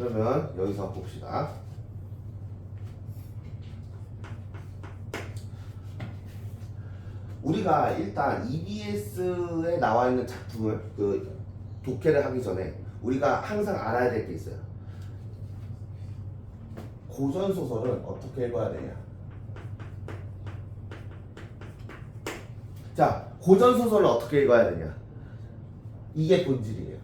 그러면 여기서 봅시다. 우리가 일단 EBS에 나와 있는 작품을 독해를 하기 전에 우리가 항상 알아야 될 게 있어요. 고전 소설은 어떻게 읽어야 되냐? 자, 고전 소설을 어떻게 읽어야 되냐? 이게 본질이에요.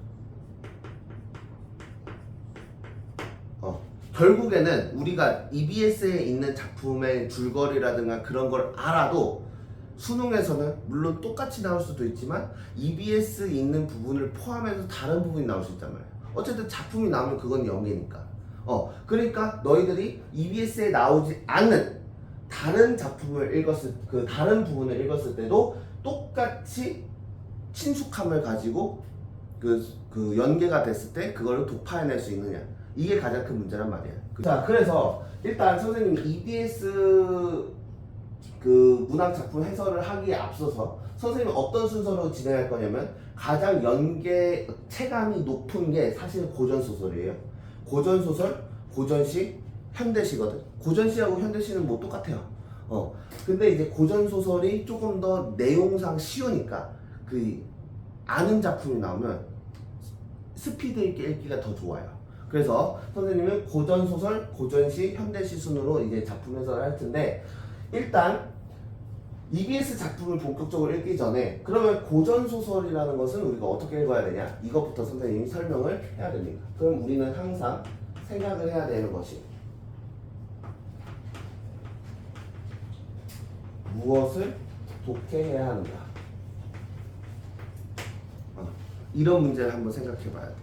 결국에는 우리가 EBS에 있는 작품의 줄거리라든가 그런 걸 알아도 수능에서는 물론 똑같이 나올 수도 있지만 EBS 있는 부분을 포함해서 다른 부분이 나올 수 있단 말이에요. 어쨌든 작품이 나오면 그건 영예니까. 그러니까 너희들이 EBS에 나오지 않는 다른 작품을 읽었을 다른 부분을 읽었을 때도 똑같이 친숙함을 가지고 그 연계가 됐을 때 그걸 독파해낼 수 있느냐, 이게 가장 큰 문제란 말이야. 자, 그래서 일단 선생님이 EBS 문학 작품 해설을 하기에 앞서서 선생님이 어떤 순서로 진행할 거냐면 가장 연계 체감이 높은 게 사실 고전 소설이에요. 고전 소설, 고전시, 현대시거든. 고전시하고 현대시는 뭐 똑같아요. 근데 이제 고전 소설이 조금 더 내용상 쉬우니까 아는 작품이 나오면 스피드 있게 읽기가 더 좋아요. 그래서 선생님은 고전 소설, 고전시, 현대시 순으로 이제 작품 해설을 할 텐데, 일단 EBS 작품을 본격적으로 읽기 전에 그러면 고전 소설이라는 것은 우리가 어떻게 읽어야 되냐, 이것부터 선생님이 설명을 해야 됩니다. 그럼 우리는 항상 생각을 해야 되는 것이 무엇을 독해해야 하는가, 이런 문제를 한번 생각해 봐야 돼.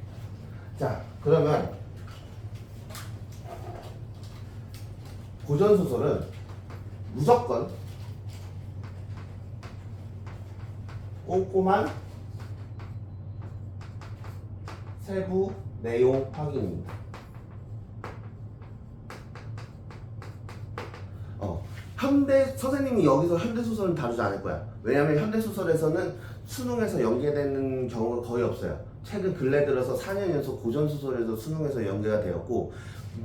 자, 그러면 고전 소설은 무조건 꼼꼼한 세부 내용 확인입니다. 선생님이 여기서 현대소설은 다루지 않을 거야. 왜냐면 현대소설에서는 수능에서 연계되는 경우가 거의 없어요. 최근 근래 들어서 4년 연속 고전소설에서 수능에서 연계가 되었고,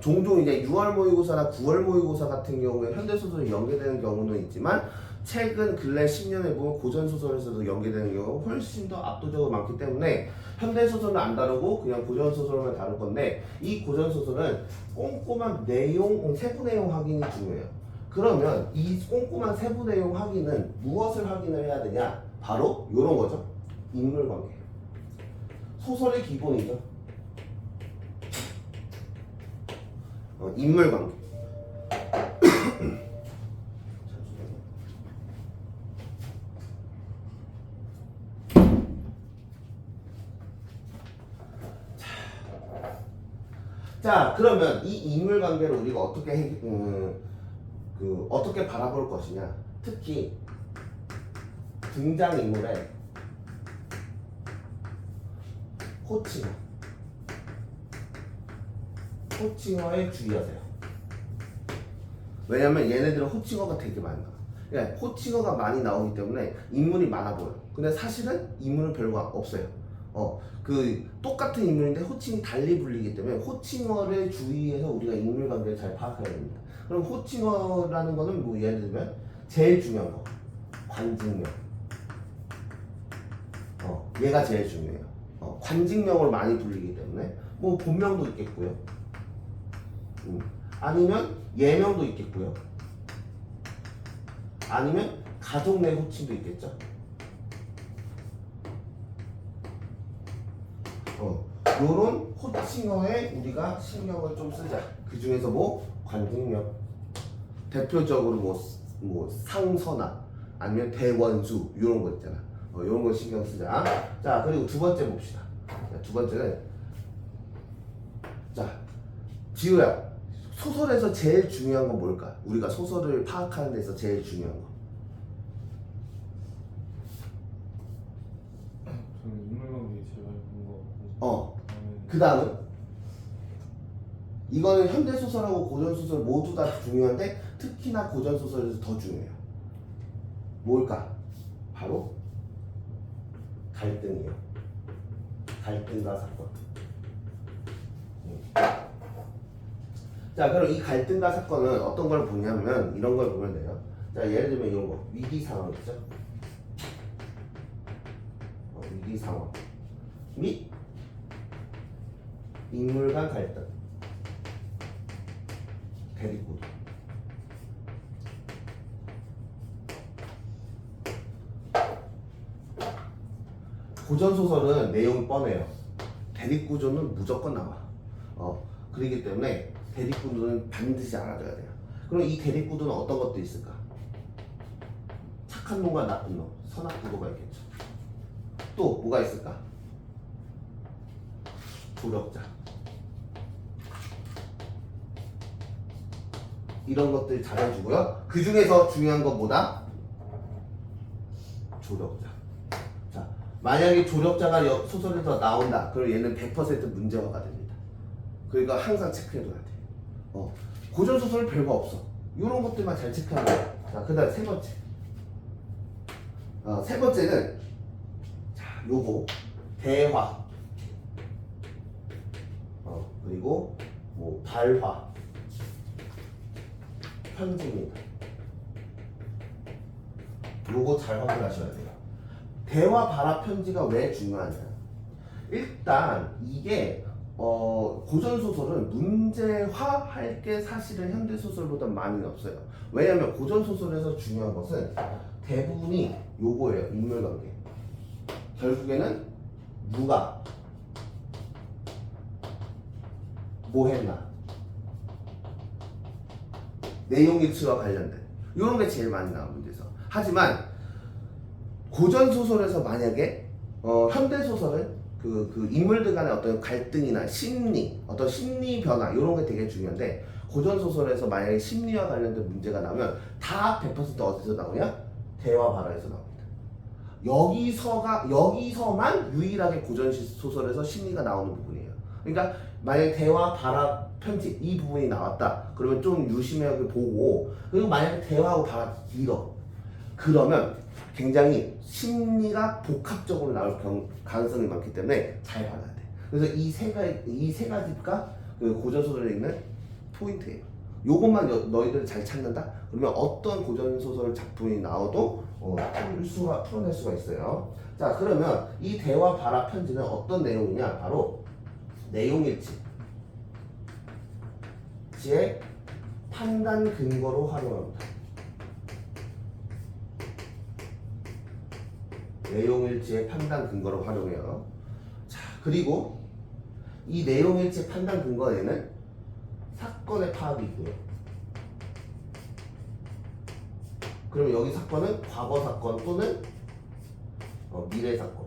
종종 이제 6월 모의고사나 9월 모의고사 같은 경우에 현대소설이 연계되는 경우는 있지만, 최근 근래 10년에 보면 고전소설에서도 연계되는 경우가 훨씬 더 압도적으로 많기 때문에 현대소설은 안 다루고 그냥 고전소설만 다룰 건데, 이 고전소설은 꼼꼼한 내용, 세부 내용 확인이 중요해요. 그러면 이 꼼꼼한 세부 내용 확인은 무엇을 확인을 해야 되냐? 바로 이런 거죠. 인물관계. 소설의 기본이죠. 인물관계. 자, 그러면 이 인물관계를 우리가 어떻게 바라볼 것이냐? 특히 등장인물의 호칭어에 주의하세요. 왜냐면 얘네들은 호칭어가 되게 많이 나와. 그러니까 호칭어가 많이 나오기 때문에 인물이 많아 보여. 근데 사실은 인물은 별거 없어요. 똑같은 인물인데 호칭이 달리 불리기 때문에 호칭어를 주의해서 우리가 인물관계를 잘 파악해야 됩니다. 그럼 호칭어라는 거는 뭐 예를 들면 제일 중요한 거, 관직명. 얘가 제일 중요해요. 관직명으로 많이 불리기 때문에 뭐 본명도 있겠고요. 아니면 예명도 있겠고요. 아니면 가족 내 호칭도 있겠죠. 요런 호칭어에 우리가 신경을 좀 쓰자. 그 중에서 뭐 관직명, 대표적으로 뭐 상선아, 아니면 대원수, 요런 거 있잖아. 요런 거 신경 쓰자. 자, 그리고 두 번째 봅시다. 두 번째는, 자, 지우야, 소설에서 제일 중요한 건 뭘까? 우리가 소설을 파악하는 데서 제일 중요한 거. 저는 인물관계 제일 많이 본 거 같고. 그 다음은 이거는 현대소설하고 고전소설 모두 다 중요한데 특히나 고전소설에서 더 중요해요. 뭘까? 바로 갈등이에요. 갈등과 사건. 자, 그럼 이 갈등과 사건은 어떤 걸 보냐면 이런 걸 보면 돼요. 자, 예를 들면 이런 거 위기 상황이죠. 위기 상황 및 인물 간 갈등, 대립구도. 고전 소설은 내용이 뻔해요. 대립구조는 무조건 나와. 그렇기 때문에 대립구도는 반드시 알아둬야 돼요. 그럼 이 대립구도는 어떤 것도 있을까? 착한 놈과 나쁜 놈, 선악구도가 있겠죠. 또 뭐가 있을까? 조력자. 이런 것들 잘해주고요. 그 중에서 중요한 건 뭐다? 조력자. 자, 만약에 조력자가 소설에서 나온다. 그럼 얘는 100% 문제화가 됩니다. 그러니까 항상 체크해둬야 돼. 고전 소설 별거 없어. 이런 것들만 잘 체크하면 돼. 자, 그다음 세 번째. 세 번째는 자, 요거 대화. 그리고 뭐 발화, 편지입니다. 요거 잘 확인하셔야 돼요. 대화, 발화, 편지가 왜 중요하냐? 일단 이게 고전 소설은 문제화할 게 사실은 현대 소설보다 많이 없어요. 왜냐하면 고전 소설에서 중요한 것은 대부분이 요거예요. 인물관계. 결국에는 누가 뭐 했나, 내용 일치와 관련된 이런 게 제일 많이 나온 문제죠. 하지만 고전 소설에서 만약에 현대 소설은 그 인물들 간의 어떤 갈등이나 심리, 어떤 심리 변화 이런 게 되게 중요한데 고전 소설에서 만약에 심리와 관련된 문제가 나오면 다 100% 어디서 나오냐? 대화 발화에서 나옵니다. 여기서만 유일하게 고전 소설에서 심리가 나오는 부분이에요. 그러니까 만약에 대화, 발화, 편지 이 부분이 나왔다. 그러면 좀 유심하게 보고, 그리고 만약에 대화하고 발화 길어. 그러면 굉장히 심리가 복합적으로 나올 가능성이 많기 때문에 잘 봐야 돼. 그래서 이 세 가지가 그 고전 소설에 있는 포인트예요. 요것만 너희들 잘 찾는다? 그러면 어떤 고전 소설 작품이 나와도 풀어낼 수가 있어요. 자, 그러면 이 대화, 발화, 편지는 어떤 내용이냐? 바로 내용일치의 판단 근거로 활용합니다. 내용일치의 판단 근거로 활용해요. 자, 그리고 이 내용일치 판단 근거에는 사건의 파악이 있고요. 그럼 여기 사건은 과거 사건 또는 미래 사건.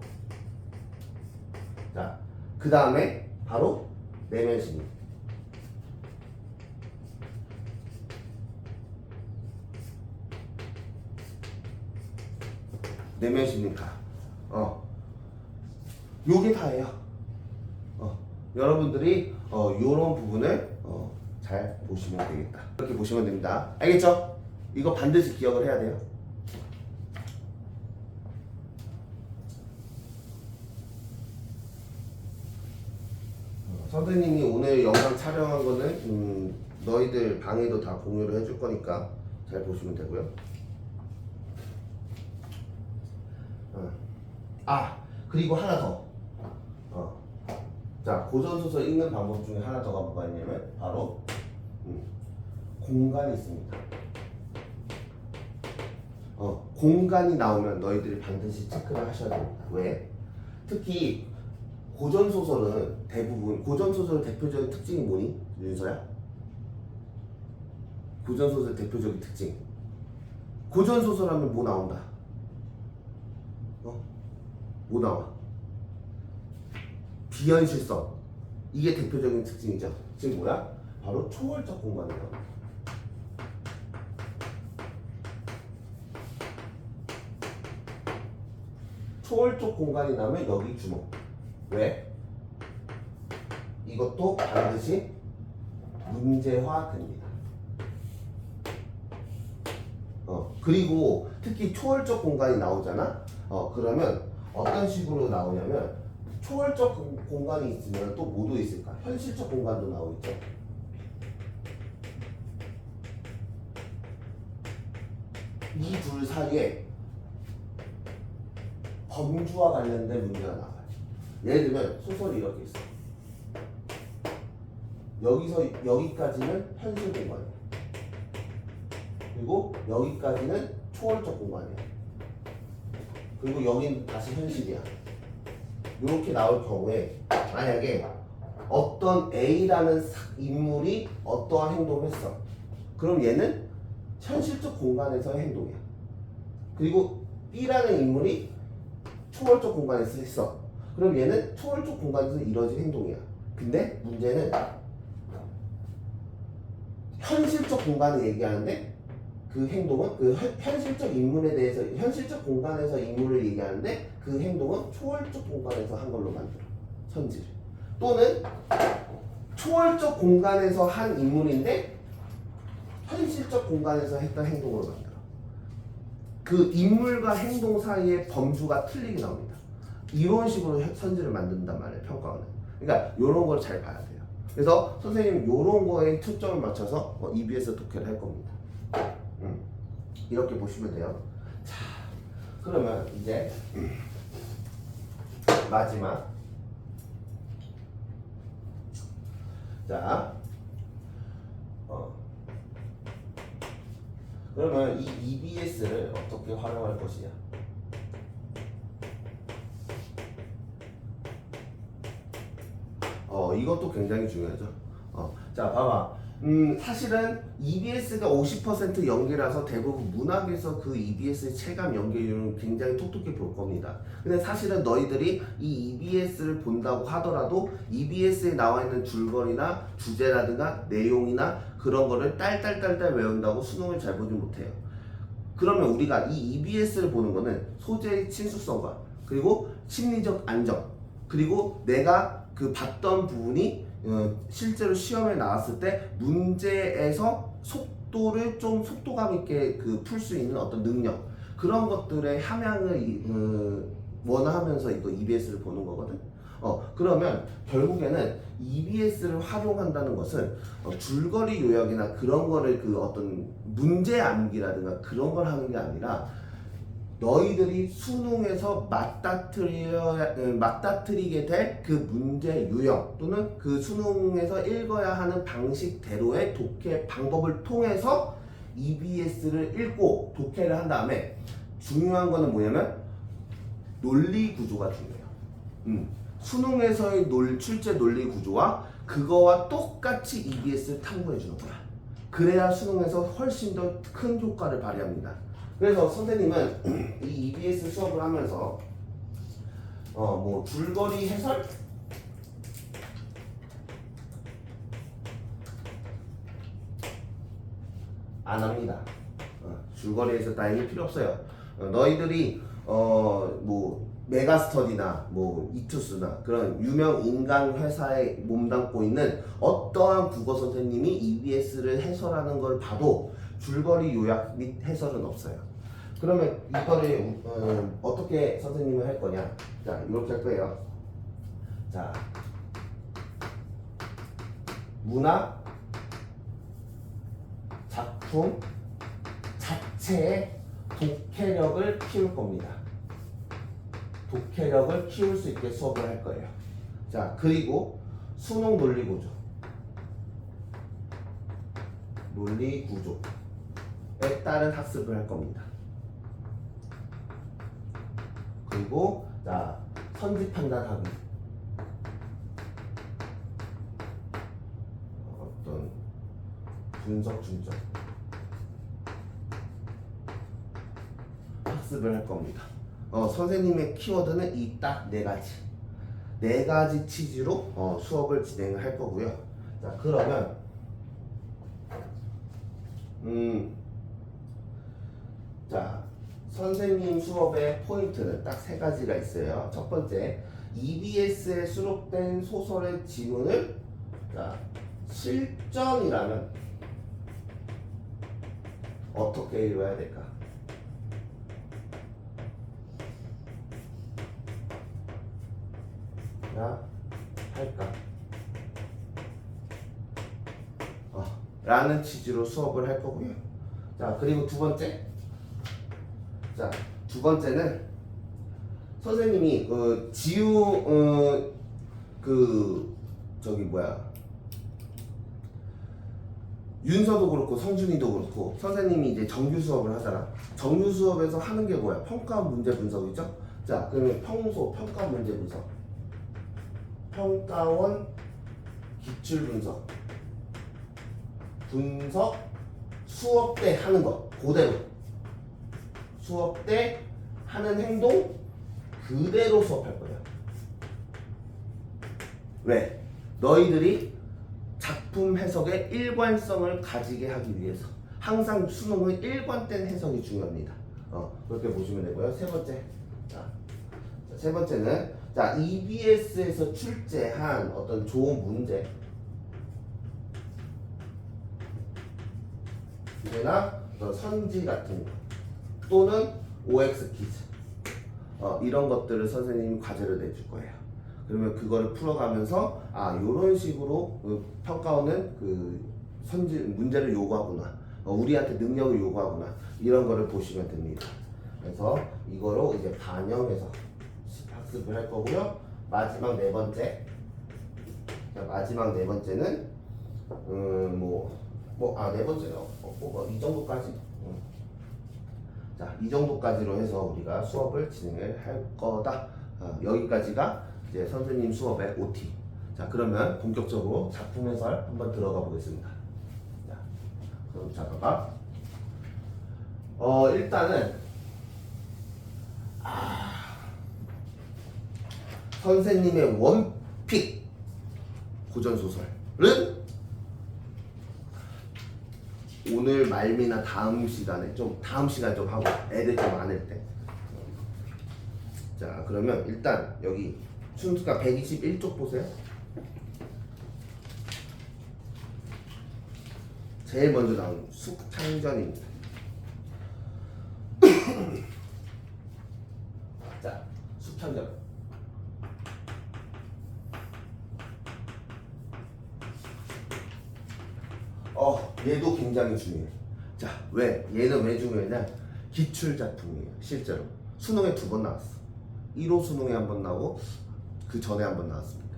자, 그 다음에 바로 내면 심리. 내면 심리가. 요게 다예요. 여러분들이 요런 부분을 잘 보시면 되겠다. 이렇게 보시면 됩니다. 알겠죠? 이거 반드시 기억을 해야 돼요. 선생님이 오늘 영상 촬영한 거는 너희들 방에도 다 공유를 해줄 거니까 잘 보시면 되고요. 그리고 하나 더. 자, 고전소설 읽는 방법 중에 하나 더가 뭐가 있냐면 바로 공간이 있습니다. 공간이 나오면 너희들이 반드시 체크를 하셔야 됩니다. 왜? 특히 고전소설은 대부분, 고전소설의 대표적인 특징이 뭐니? 윤서야? 고전소설의 대표적인 특징. 고전소설 하면 뭐 나온다? 뭐 나와? 비현실성. 이게 대표적인 특징이죠. 지금 뭐야? 바로 초월적 공간이 나옵니다. 초월적 공간이 나오면 여기 주목. 왜? 이것도 반드시 문제화됩니다. 그리고 특히 초월적 공간이 나오잖아. 그러면 어떤 식으로 나오냐면 초월적 공간이 있으면 또 뭐도 있을까? 현실적 공간도 나오겠죠. 이 둘 사이에 범주와 관련된 문제가 나와요. 예를 들면 소설이 이렇게 있어. 여기서 여기까지는 현실 공간이야. 그리고 여기까지는 초월적 공간이야. 그리고 여긴 다시 현실이야. 이렇게 나올 경우에 만약에 어떤 A라는 인물이 어떠한 행동을 했어. 그럼 얘는 현실적 공간에서의 행동이야. 그리고 B라는 인물이 초월적 공간에서 했어. 그럼 얘는 초월적 공간에서 이루어진 행동이야. 근데 문제는 현실적 공간을 얘기하는데 그 행동은 그 현실적 인물에 대해서 현실적 공간에서 인물을 얘기하는데 그 행동은 초월적 공간에서 한 걸로 만들어. 선지를. 또는 초월적 공간에서 한 인물인데 현실적 공간에서 했던 행동으로 만들어. 그 인물과 행동 사이의 범주가 틀리게 나옵니다. 이런 식으로 선지를 만든단 말이에요. 평가원은. 그러니까 이런 걸 잘 봐야 돼요. 그래서 선생님 이런 거에 초점을 맞춰서 EBS 독해를 할 겁니다. 이렇게 보시면 돼요. 자, 그러면 이제 마지막. 자, 그러면 이 EBS를 어떻게 활용할 것이냐? 이것도 굉장히 중요하죠. 자, 봐봐. 사실은 EBS가 50% 연계라서 대부분 문학에서 그 EBS의 체감 연계율은 굉장히 톡톡히 볼 겁니다. 근데 사실은 너희들이 이 EBS를 본다고 하더라도 EBS에 나와 있는 줄거리나 주제라든가 내용이나 그런 거를 딸딸딸딸 외운다고 수능을 잘 보지 못해요. 그러면 우리가 이 EBS를 보는 거는 소재의 친숙성과 그리고 심리적 안정 그리고 내가 그 봤던 부분이 실제로 시험에 나왔을 때 문제에서 속도를 좀 속도감 있게 풀 수 있는 어떤 능력 그런 것들의 함양을 원하면서 이거 EBS를 보는 거거든. 그러면 결국에는 EBS를 활용한다는 것은 줄거리 요약이나 그런 거를 그 어떤 문제 암기라든가 그런 걸 하는 게 아니라 너희들이 수능에서 맞닥뜨리게 될 그 문제 유형 또는 그 수능에서 읽어야 하는 방식대로의 독해 방법을 통해서 EBS를 읽고 독해를 한 다음에 중요한 거는 뭐냐면 논리 구조가 중요해요. 수능에서의 출제 논리 구조와 그거와 똑같이 EBS를 탐구해 주는 거야. 그래야 수능에서 훨씬 더 큰 효과를 발휘합니다. 그래서 선생님은 이 EBS 수업을 하면서 뭐 줄거리 해설 안 합니다. 줄거리 해설 따위는 필요 없어요. 너희들이 뭐 메가스터디나 뭐 이투스나 그런 유명 인간 회사에 몸담고 있는 어떠한 국어 선생님이 EBS를 해설하는 걸 봐도 줄거리 요약 및 해설은 없어요. 그러면 이거를 어떻게 선생님은 할 거냐? 자, 이렇게 할 거예요. 자, 문학 작품 자체의 독해력을 키울 겁니다. 독해력을 키울 수 있게 수업을 할 거예요. 자, 그리고 수능 논리 구조. 논리 구조에 따른 학습을 할 겁니다. 그리고 자, 선지 판단하기. 어떤 분석 중점 학습을 할 겁니다. 선생님의 키워드는 이 딱 네 가지 취지로 수업을 진행을 할 거고요. 자, 그러면 자, 선생님 수업의 포인트는 딱 세 가지가 있어요. 첫 번째, EBS에 수록된 소설의 지문을 자, 실전이라면 어떻게 읽어야 될까? 할까? 라는 취지로 수업을 할 거고요. 자, 그리고 두 번째, 자, 두 번째는 선생님이 저기 뭐야 윤서도 그렇고 성준이도 그렇고 선생님이 이제 정규 수업을 하잖아. 정규 수업에서 하는 게 뭐야? 평가 문제 분석이죠. 자, 그러면 평소 평가 문제 분석, 평가원 기출 분석, 분석 수업 때 하는 거 그대로 수업 때 하는 행동 그대로 수업할 거야. 왜? 너희들이 작품 해석의 일관성을 가지게 하기 위해서 항상 수능은 일관된 해석이 중요합니다. 그렇게 보시면 되고요. 세 번째, 세 번째는 EBS에서 출제한 어떤 좋은 문제나 어떤 선지 같은 거 또는 OX 퀴즈 이런 것들을 선생님이 과제로 내줄 거예요. 그러면 그거를 풀어가면서 이런 식으로 평가원은 선지 문제를 요구하구나, 우리한테 능력을 요구하구나 이런 거를 보시면 됩니다. 그래서 이거로 이제 반영해서 학습을 할 거고요. 마지막 네 번째, 네 번째는 이 정도까지. 자, 이 정도까지로 해서 우리가 수업을 진행을 할 거다. 여기까지가 이제 선생님 수업의 OT. 자, 그러면 본격적으로 작품 해설 한번 들어가 보겠습니다. 자, 그럼 잠깐만. 일단은 선생님의 원픽 고전 소설은 오늘 말미나 다음 시간에 좀 하고 애들 좀 많을 때. 자, 그러면 일단 여기 순수가 121쪽 보세요. 제일 먼저 나온 숙창전입니다. 자, 숙창전. 얘도 굉장히 중요해. 자, 얘는 왜 중요하냐? 기출 작품이에요. 실제로 수능에 2번 나왔어. 1호 수능에 한 번 나오고 그 전에 한 번 나왔습니다.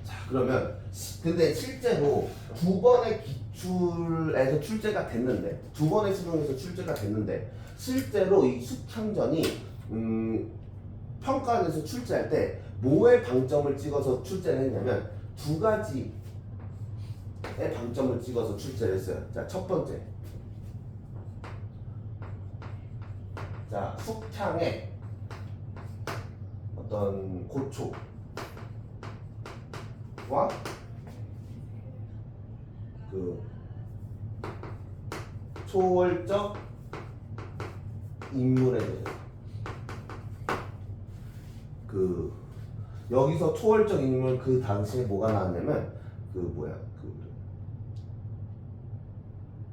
자, 그러면 근데 실제로 2번의 기출에서 출제가 됐는데, 2번의 수능에서 출제가 됐는데 실제로 이 숙창전이 평가원에서 출제할 때 뭐에 방점을 찍어서 출제를 했냐면 2가지의 방점을 찍어서 출제를 했어요. 자, 첫 번째, 자, 숙창의 어떤 고초와 초월적 인물에 대해서 여기서 초월적 인물 그 당시에 뭐가 나왔냐면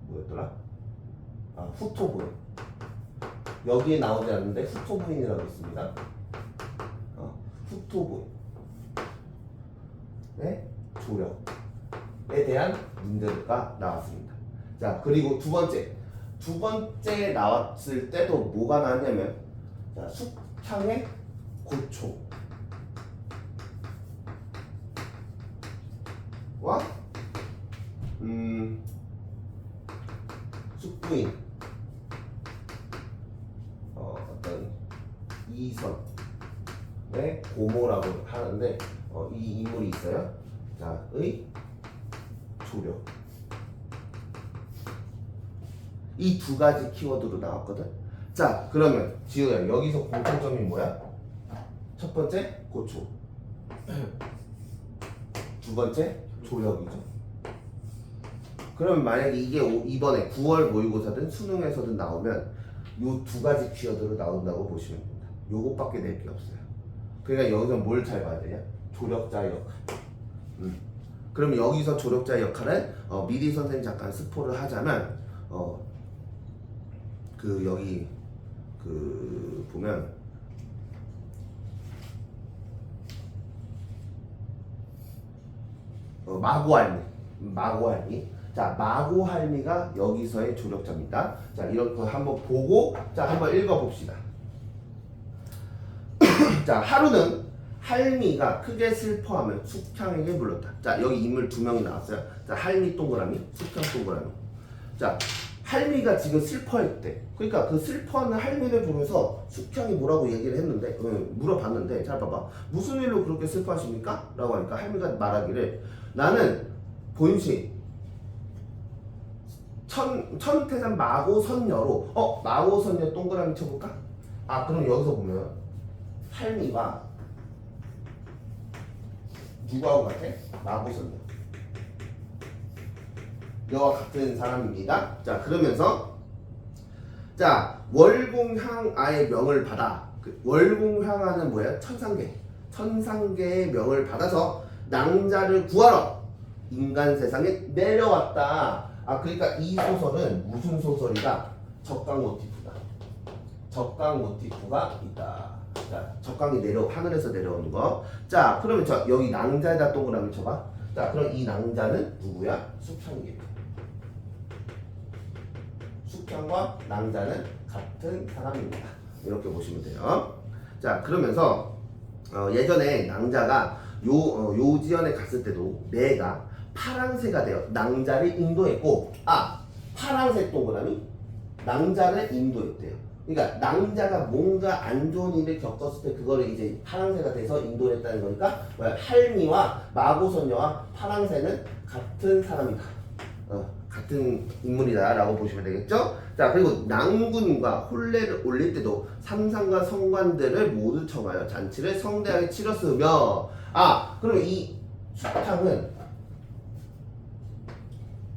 뭐였더라? 후토부인. 여기에 나오지 않는데 후토부인이라고 있습니다. 후토부인의 조력에 대한 문제가 나왔습니다. 자, 그리고 두 번째 나왔을 때도 뭐가 나왔냐면, 자, 숙창의 고초와 숙부인 어떤 이선의 고모라고 하는데 이 인물이 있어요. 자, 의 조력. 이 2가지 키워드로 나왔거든. 자, 그러면 지우야, 여기서 공통점이 뭐야? 첫 번째 고초, 두 번째 조력이죠. 그럼 만약에 이게 이번에 9월 모의고사든 수능에서든 나오면 요 2가지 키워드로 나온다고 보시면 됩니다. 요것밖에 낼 게 없어요. 그러니까 여기서 뭘 잘 봐야 되냐? 조력자의 역할. 그럼 여기서 조력자의 역할은 미리 선생님 잠깐 스포를 하자면 여기 보면 마고알미 자, 마고할미가 여기서의 조력자입니다. 자, 이런 거 한번 보고 자, 한번 읽어봅시다. 자, 하루는 할미가 크게 슬퍼하며 숙향에게 물렀다. 자, 여기 인물 두 명이 나왔어요. 자, 할미 동그라미, 숙향 동그라미. 자, 할미가 지금 슬퍼했대. 그러니까 그 슬퍼하는 할미를 보면서 숙향이 뭐라고 얘기를 했는데, 물어봤는데, 잘 봐봐. 무슨 일로 그렇게 슬퍼하십니까? 라고 하니까 할미가 말하기를 나는 본시 천태산 마고선녀로 마고선녀 동그라미 쳐볼까? 아, 그럼 여기서 보면 할미가 누구하고 같아? 마고선녀 여와 같은 사람입니다. 자, 그러면서 자, 월공향아의 명을 받아. 월공향아는 뭐예요? 천상계의 명을 받아서 낭자를 구하러 인간 세상에 내려왔다. 아, 그러니까 이 소설은 무슨 소설이다? 적강 모티프다. 적강 모티프가 있다. 자, 적강이 하늘에서 내려오는 거. 자, 그러면 여기 낭자에다 동그라미 쳐봐. 자, 그럼 이 낭자는 누구야? 숙향계. 숙향과 낭자는 같은 사람입니다. 이렇게 보시면 돼요. 자, 그러면서 예전에 낭자가 요지연에 갔을 때도 내가 파랑새가 되어 낭자를 인도했고, 파랑새 동그라미 낭자를 인도했대요. 그러니까 낭자가 뭔가 안 좋은 일을 겪었을 때 그거를 이제 파랑새가 돼서 인도를 했다는 거니까 할미와 마고선녀와 파랑새는 같은 사람이다. 같은 인물이다 라고 보시면 되겠죠. 자, 그리고 낭군과 혼례를 올릴 때도 삼상과 성관들을 모두 청하여 잔치를 성대하게 치렀으며, 그럼 이 숙향은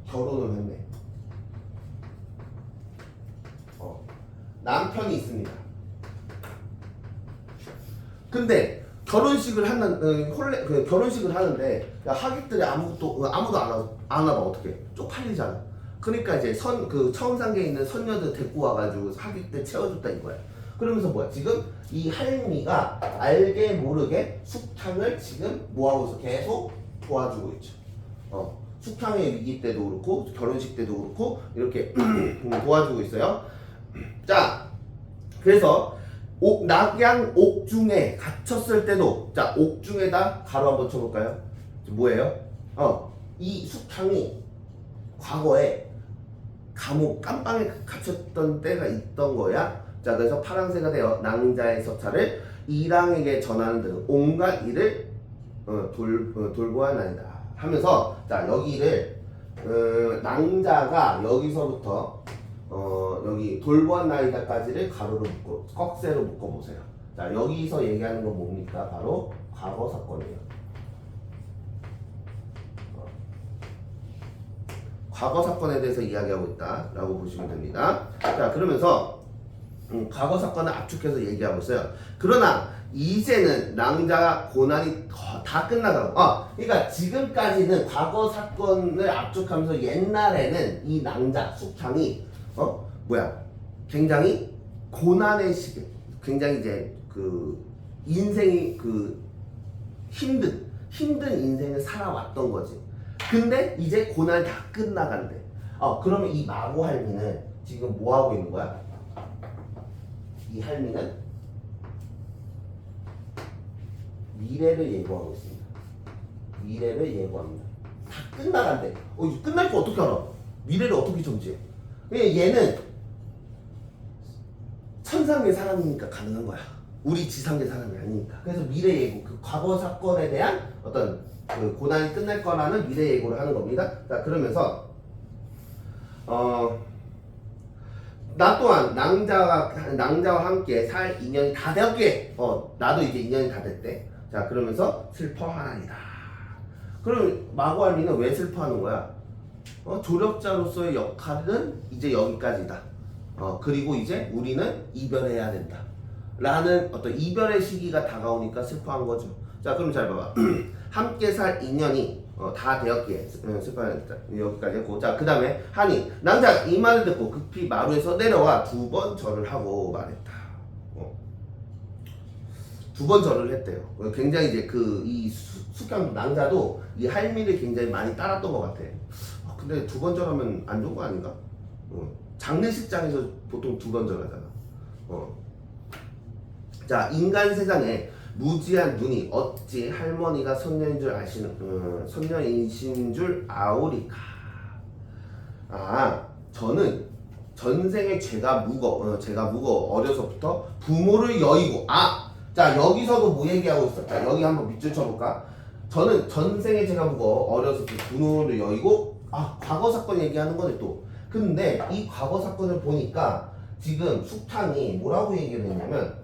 결혼을 했네. 남편이 있습니다. 근데 결혼식을 하는 결혼식을 하는데 하객들이 아무도 안 와봐. 어떻게 쪽팔리잖아. 그러니까 이제 처음상계에 있는 선녀들 데리고 와가지고 하객들 채워줬다 이거야. 그러면서 뭐야? 지금 이 할미가 알게 모르게 숙향을 지금 뭐하고 있어? 계속 도와주고 있죠. 숙향의 위기 때도 그렇고 결혼식 때도 그렇고 이렇게 도와주고 있어요. 자, 그래서 낙양 옥중에 갇혔을 때도, 자, 옥중에다 가로 한번 쳐볼까요? 뭐예요? 이 숙향이 과거에 감옥 깜방에 갇혔던 때가 있던 거야. 자, 그래서 파랑새가 되어 낭자의 서차를 이랑에게 전하는 등 온갖 일을 돌보아나이다 하면서, 자, 여기를 낭자가 여기서부터 여기 돌보아나이다까지를 가로로 묶고 꺽쇠로 묶어보세요. 자, 여기서 얘기하는 건 뭡니까? 바로 과거 사건이에요. 과거 사건에 대해서 이야기하고 있다라고 보시면 됩니다. 자, 그러면서 과거 사건을 압축해서 얘기하고 있어요. 그러나 이제는 낭자가 고난이 다 끝나가고, 그러니까 지금까지는 과거 사건을 압축하면서 옛날에는 이 낭자 숙향이 굉장히 고난의 시기, 굉장히 이제 인생이 힘든 인생을 살아왔던 거지. 근데 이제 고난이 다 끝나간대. 그러면 이 마고 할미는 지금 뭐 하고 있는 거야? 이 할미는 미래를 예고하고 있습니다. 미래를 예고합니다. 다 끝나간대. 끝날 거 어떻게 알아? 미래를 어떻게 정지해? 얘는 천상계 사람이니까 가능한 거야. 우리 지상계 사람이 아니니까. 그래서 미래 예고, 과거 사건에 대한 어떤 고난이 끝날 거라는 미래 예고를 하는 겁니다. 자, 그러면서 나 또한 낭자와 함께 살 인연이 다 되었기에 나도 이제 인연이 다 됐대. 자, 그러면서 슬퍼하나이다. 그럼 마고할미는 왜 슬퍼하는 거야? 조력자로서의 역할은 이제 여기까지다. 그리고 이제 우리는 이별해야 된다. 라는 어떤 이별의 시기가 다가오니까 슬퍼한 거죠. 자, 그럼 잘 봐봐. 함께 살 인연이 다 되었기에 슬퍼하는 여기까지 했고, 자, 그 다음에 하니 낭자 이 말을 듣고 급히 마루에서 내려와 2번 절을 하고 말했다. 2번 절을 했대요. 굉장히 이제 이 숙향 낭자도 이 할미를 굉장히 많이 따랐던 것 같아. 근데 두 번 절하면 안 좋은 거 아닌가? 장례식장에서 보통 두 번 절하잖아. 자, 인간 세상에 무지한 눈이 어찌 할머니가 선녀인 줄 선녀이신 줄 아오리까. 저는 전생에 제가 묵어 어려서부터 부모를 여의고. 자, 여기서도 뭐 얘기하고 있어? 자, 여기 한번 밑줄 쳐볼까? 저는 전생에 제가 묵어 어려서부터 부모를 여의고. 과거 사건 얘기하는 거네 또. 근데 이 과거 사건을 보니까 지금 숙탕이 뭐라고 얘기를 했냐면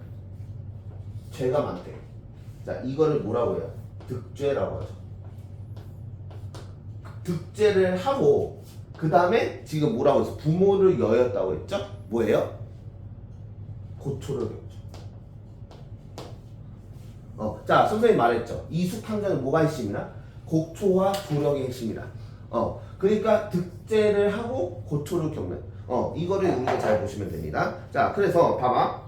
죄가 많대. 자, 이거를 뭐라고 해요? 득죄라고 하죠. 득죄를 하고 그 다음에 지금 뭐라고 했어? 부모를 여였다고 했죠? 뭐예요? 고초를 겪죠. 자, 선생님 말했죠. 이 숙탕자는 뭐가 핵심이나? 고초와 조력이 핵심이다. 그러니까 득죄를 하고 고초를 겪는. 이거를 우리가 잘 보시면 됩니다. 자, 그래서 봐봐.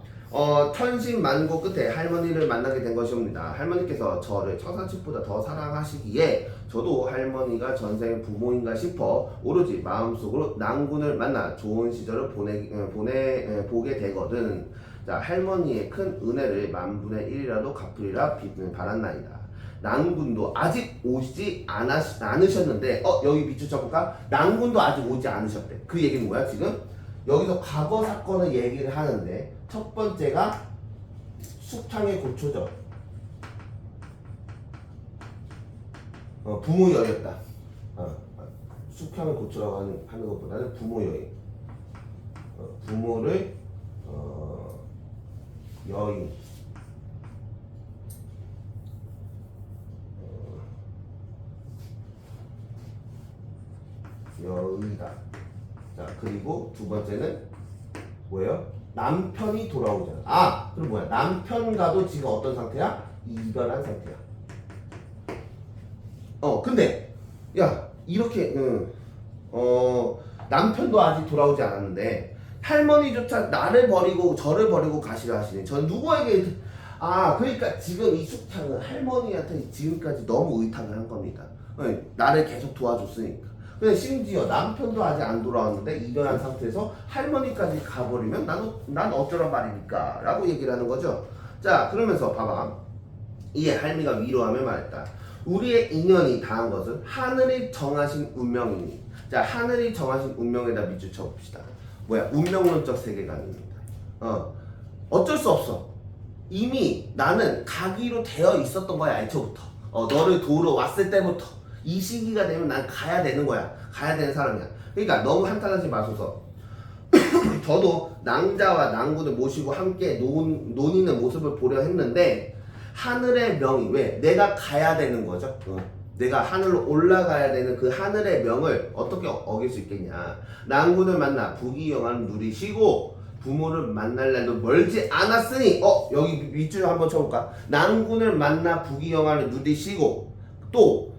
천신만고 끝에 할머니를 만나게 된 것이옵니다. 할머니께서 저를 처자식보다 더 사랑하시기에 저도 할머니가 전생 부모인가 싶어 오로지 마음속으로 낭군을 만나 좋은 시절을 보게 되거든. 자, 할머니의 큰 은혜를 만분의 1이라도 갚으리라 바란나이다. 낭군도 아직 오지 않으셨는데 여기 밑줄 쳐볼까? 낭군도 아직 오지 않으셨대. 그 얘기는 뭐야 지금? 여기서 과거 사건을 얘기를 하는데 첫 번째가 숙탕의 고초죠. 부모 여였다. 숙탕의 고초라고 하는 것보다는 부모 여인. 부모를 여인. 여의다. 자, 그리고 두 번째는 뭐예요? 남편이 돌아오잖아. 그럼 뭐야? 남편과도 지금 어떤 상태야? 이별한 상태야. 근데 야, 이렇게 남편도 아직 돌아오지 않았는데 할머니조차 나를 버리고 저를 버리고 가시려 하시네. 전 누구에게 그러니까 지금 이 숙탕은 할머니한테 지금까지 너무 의탁을 한 겁니다. 나를 계속 도와줬으니까. 근데 심지어 남편도 아직 안 돌아왔는데 이별한 상태에서 할머니까지 가버리면 난 어쩌란 말입니까? 라고 얘기를 하는 거죠. 자, 그러면서 봐봐. 이에 할미가 위로하며 말했다. 우리의 인연이 닿은 것은 하늘이 정하신 운명이니. 자, 하늘이 정하신 운명에다 밑줄 쳐봅시다. 뭐야? 운명론적 세계관입니다. 어쩔 수 없어. 이미 나는 가기로 되어 있었던 거야, 애초부터. 너를 도우러 왔을 때부터. 이 시기가 되면 난 가야 되는 거야. 가야 되는 사람이야. 그러니까 너무 한탄하지 마소서. 저도 낭자와 낭군을 모시고 함께 논의는 모습을 보려 했는데 하늘의 명이 왜? 내가 가야 되는 거죠. 내가 하늘로 올라가야 되는 그 하늘의 명을 어떻게 어길 수 있겠냐. 낭군을 만나 부귀영화를 누리시고 부모를 만날 날도 멀지 않았으니 여기 밑줄 한번 쳐볼까? 낭군을 만나 부귀영화를 누리시고 또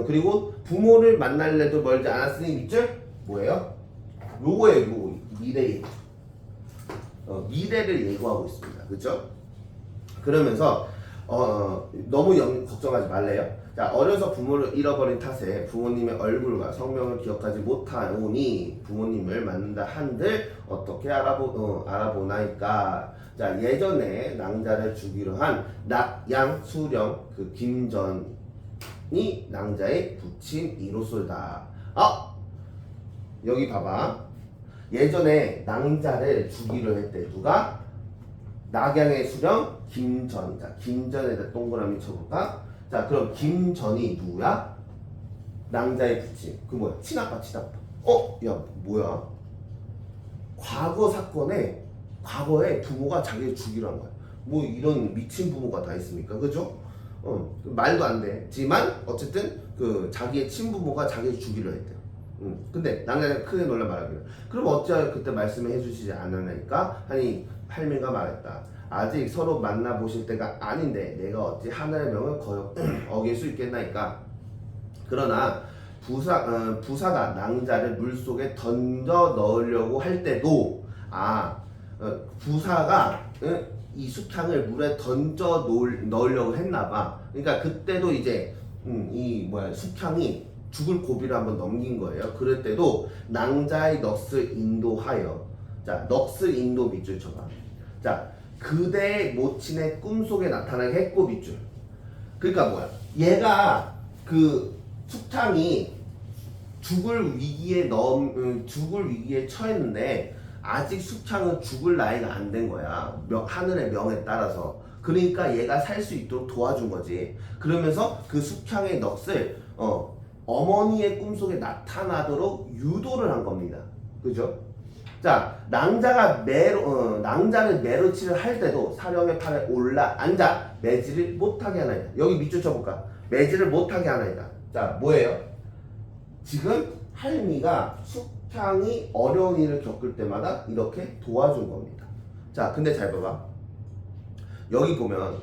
그리고 부모를 만날 날도 멀지 않았으니 밑줄 뭐예요? 요거예요. 요거 미래 미래를 예고하고 있습니다. 그렇죠? 그러면서 너무 걱정하지 말래요. 자, 어려서 부모를 잃어버린 탓에 부모님의 얼굴과 성명을 기억하지 못하오니 부모님을 만난다 한들 어떻게 알아보나이까. 자, 예전에 낭자를 주기로 한 낙양 수령 그 김전이 낭자의 부친이로소이다. 여기 봐봐. 예전에 낭자를 주기로 했대. 누가? 낙양의 수령 김전이다. 김전에다 동그라미 쳐볼까? 자, 그럼 김전이 누구야? 낭자의 부친. 그 뭐야? 친아빠. 야, 뭐야? 과거에 부모가 자기를 죽이려 한 거야. 뭐 이런 미친 부모가 다 있습니까? 그죠? 말도 안 되지만 어쨌든 그 자기의 친부모가 자기를 죽이려 했대요. 근데 낭자가 크게 놀라 말하기를. 그럼 어찌하여 그때 말씀해 주시지 않았나이까? 하니 할미가 말했다. 아직 서로 만나보실 때가 아닌데 내가 어찌 하늘의 명을 어길 수 있겠나이까. 그러나 부사가 낭자를 물속에 던져 넣으려고 할 때도 부사가 이 수탕을 물에 던져 넣으려고 했나봐. 그러니까 그때도 이제 수탕이 죽을 고비를 한번 넘긴 거예요. 그럴 때도 낭자의 넋을 인도하여, 자 넋을 인도 밑줄 쳐봐. 자 그대의 모친의 꿈속에 나타나게 했고 밑줄. 그러니까 뭐야? 얘가 그 숙탕이 죽을 위기에 처했는데 아직 숙창은 죽을 나이가 안 된 거야. 하늘의 명에 따라서. 그러니까 얘가 살 수 있도록 도와준 거지. 그러면서 그 숙창의 넋을 어머니의 꿈속에 나타나도록 유도를 한 겁니다. 그죠? 자, 낭자를 매로치를 할 때도 사령의 팔에 올라 앉아 매질을 못하게 하나이다. 여기 밑줄 쳐볼까? 매질을 못하게 하나이다. 자, 뭐예요? 지금 할미가 숙향이 어려운 일을 겪을 때마다 이렇게 도와준 겁니다. 자, 근데 잘 봐봐. 여기 보면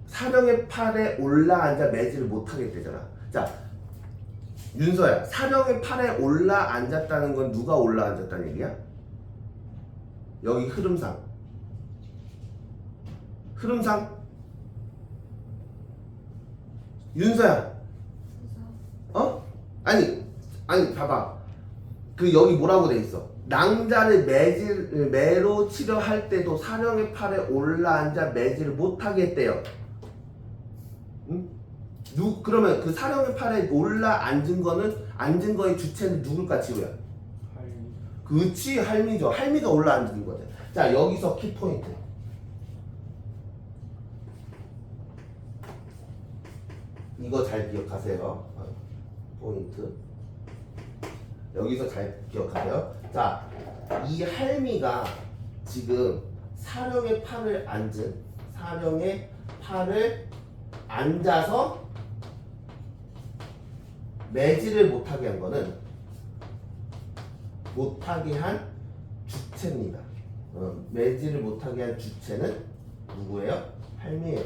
사령의 팔에 올라앉아 매질을 못하게 되잖아. 자, 윤서야, 사령의 팔에 올라앉았다는 건 누가 올라앉았다는 얘기야? 여기 흐름상 윤서야, 아니 봐봐. 그 여기 뭐라고 돼 있어? 낭자를 매로 치려 할 때도 사령의 팔에 올라앉아 매질을 못하게 했대요. 응? 그러면 그 사령의 팔에 앉은 거의 주체는 누굴까, 지우야? 할미. 그치, 할미죠. 할미가 올라앉은 거죠. 자, 여기서 키포인트. 이거 잘 기억하세요. 포인트. 여기서 잘 기억하세요. 자, 이 할미가 지금 사령의 팔을 앉아서 매질을 못하게 한 거는 못하게 한 주체입니다. 매질을 못하게 한 주체는 누구예요? 할미예요.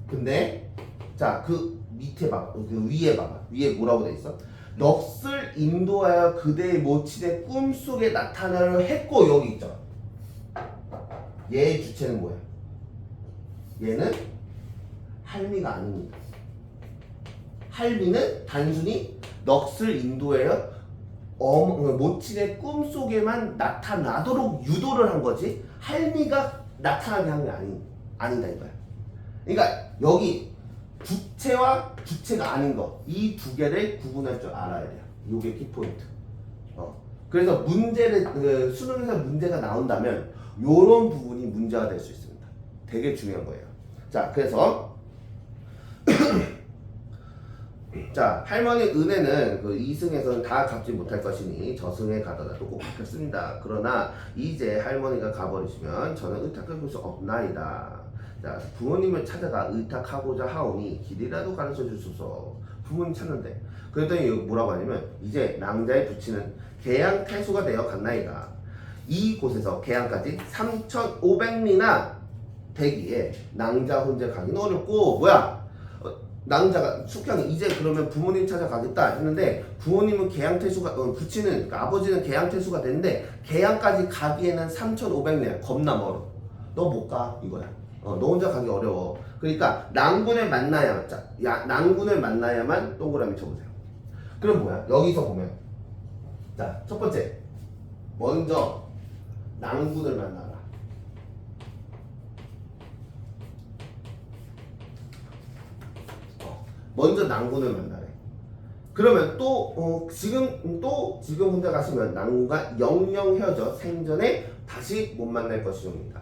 근데 자, 그 밑에 봐봐. 그 위에 봐봐. 위에 뭐라고 돼 있어? 넋을 인도하여 그대의 모친의 꿈속에 나타나려 했고, 여기 있죠. 얘의 주체는 뭐야? 얘는 할미가 아닙니다. 할미는 단순히 넋을 인도하여 모친의 꿈속에만 나타나도록 유도를 한 거지, 할미가 나타나게 한 게 아니다 이거야. 그러니까 여기 주체와 주체가 아닌 거, 이 두 개를 구분할 줄 알아야 돼요. 이게 키포인트. 그래서 수능에서 문제가 나온다면 요런 부분이 문제가 될 수 있습니다. 되게 중요한 거예요. 자, 그래서 자, 할머니 은혜는 그 2승에서는 다 갚지 못할 것이니 저승에 가더라도 꼭 갚겠습니다. 그러나 이제 할머니가 가버리시면 저는 의탁할 수 없나이다. 자, 부모님을 찾아가 의탁하고자 하오니 길이라도 가르쳐 주소서. 부모님 찾는데, 그랬더니 여기 뭐라고 하냐면 이제 낭자의 부치는 개양 태수가 되어 갔나이다. 이곳에서 개양까지 3,500리나 되기에 낭자 혼자 가기는 어렵고, 뭐야? 낭자가 숙향이 이제 그러면 부모님 찾아가겠다 했는데, 부모님은 개양태수가 부치는, 그러니까 아버지는 개양태수가 되는데 개양까지 가기에는 3,500리나 겁나 멀어. 너 못 가 이거야. 너 혼자 가기 어려워. 그러니까 낭군을 만나야만 동그라미 쳐보세요. 그럼 뭐야? 여기서 보면, 자, 첫 번째, 먼저 낭군을 만나라. 먼저 낭군을 만나래. 그러면 지금 혼자 가시면 낭군과 영영 헤어져 생전에 다시 못 만날 것이옵니다.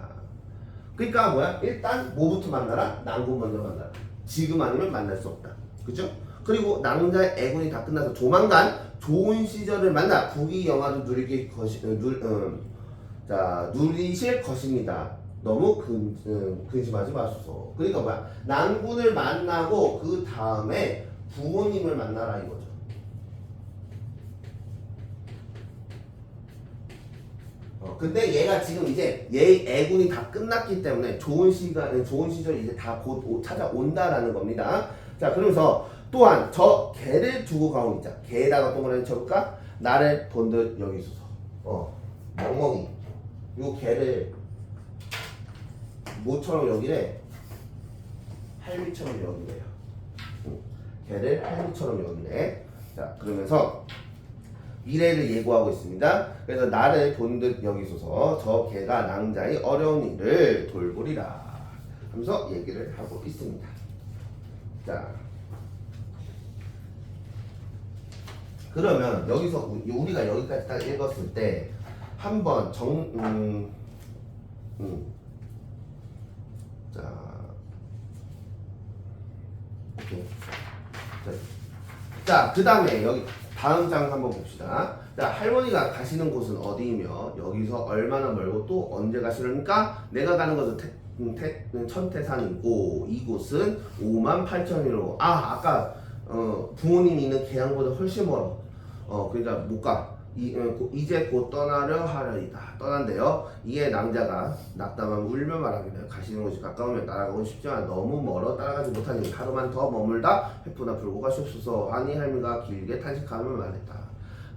그러니까 뭐야? 일단 뭐부터 만나라? 낭군 먼저 만나라. 지금 아니면 만날 수 없다. 그죠? 그리고 낭자의 애군이 다 끝나서 조만간 좋은 시절을 만나 부귀 영화도 누리실 것입니다. 너무 근심하지 마소서. 그러니까 뭐야? 낭군을 만나고 그 다음에 부모님을 만나라 이거죠. 근데 얘가 지금 이제 얘 애군이 다 끝났기 때문에 좋은 시절이 이제 다 곧 찾아온다라는 겁니다. 자, 그러면서 또한 저 개를 두고 가오니, 자, 개에다가 동그라미 쳐볼까? 나를 본듯 여기 있어서 멍멍이 요 개를 모처럼 여기래. 할미처럼 여기네요. 걔를 할미처럼 여기네. 자, 그러면서 미래를 예고하고 있습니다. 그래서 나를 본 듯 여기소서 저 개가 낭자의 어려운 일을 돌보리라 하면서 얘기를 하고 있습니다. 자, 그러면 여기서 우리가 여기까지 딱 읽었을 때 한번 자, 오케이. 자, 그 다음에 여기 다음 장 한번 봅시다. 자, 할머니가 가시는 곳은 어디이며 여기서 얼마나 멀고 또 언제 가시려니까 내가 가는 것은 천태산이고 이곳은 58,000리로. 아까 부모님이 있는 계양보다 훨씬 멀어. 그러니까 못 가. 이제 곧 떠나려 하려이다. 떠난대요. 이에 낭자가 낙담하며 울며 말하기를 가시는 곳이 가까우면 따라가고 싶지만 너무 멀어 따라가지 못하니 하루만 더 머물다 횃불나 불고 가시옵소서. 아니 할미가 길게 탄식하며 말했다.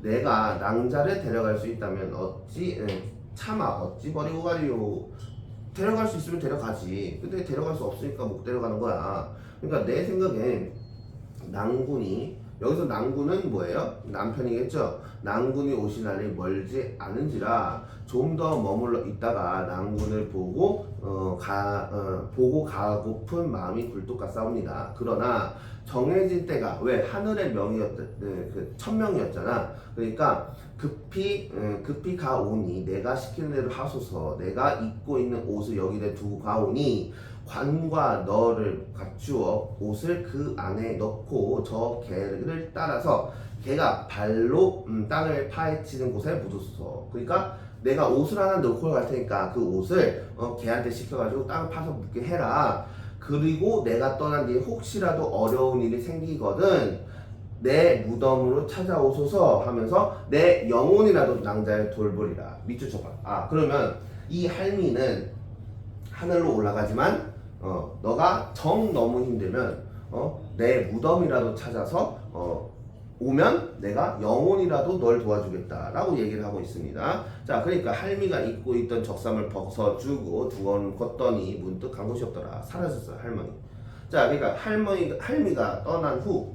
내가 낭자를 데려갈 수 있다면 어찌 버리고 가리요. 데려갈 수 있으면 데려가지. 근데 데려갈 수 없으니까 못 데려가는 거야. 그러니까 내 생각엔 낭군이 여기서 낭군은 뭐예요? 남편이겠죠? 낭군이 오신 날이 멀지 않은지라 좀 더 머물러 있다가 낭군을 보고 가고픈 마음이 굴뚝같사옵니다. 그러나 정해진 때가 왜 하늘의 그 천명이었잖아. 그러니까 급히 가오니 내가 시키는 대로 하소서. 내가 입고 있는 옷을 여기에 두고 가오니 관과 너를 갖추어 옷을 그 안에 넣고 저 개를 따라서 개가 발로 땅을 파헤치는 곳에 묻었어. 그러니까 내가 옷을 하나 넣고 갈 테니까 그 옷을 개한테 시켜가지고 땅을 파서 묻게 해라. 그리고 내가 떠난 뒤에 혹시라도 어려운 일이 생기거든 내 무덤으로 찾아오소서 하면서 내 영혼이라도 낭자를 돌보리라. 밑줄 쳐봐. 그러면 이 할미는 하늘로 올라가지만 너가 정 너무 힘들면 내 무덤이라도 찾아서 오면 내가 영혼이라도 널 도와주겠다라고 얘기를 하고 있습니다. 자, 그러니까 할미가 입고 있던 적삼을 벗어주고 두건 걷더니 문득 간 곳이 없더라. 사라졌어요, 할머니. 자, 그러니까 할미가 떠난 후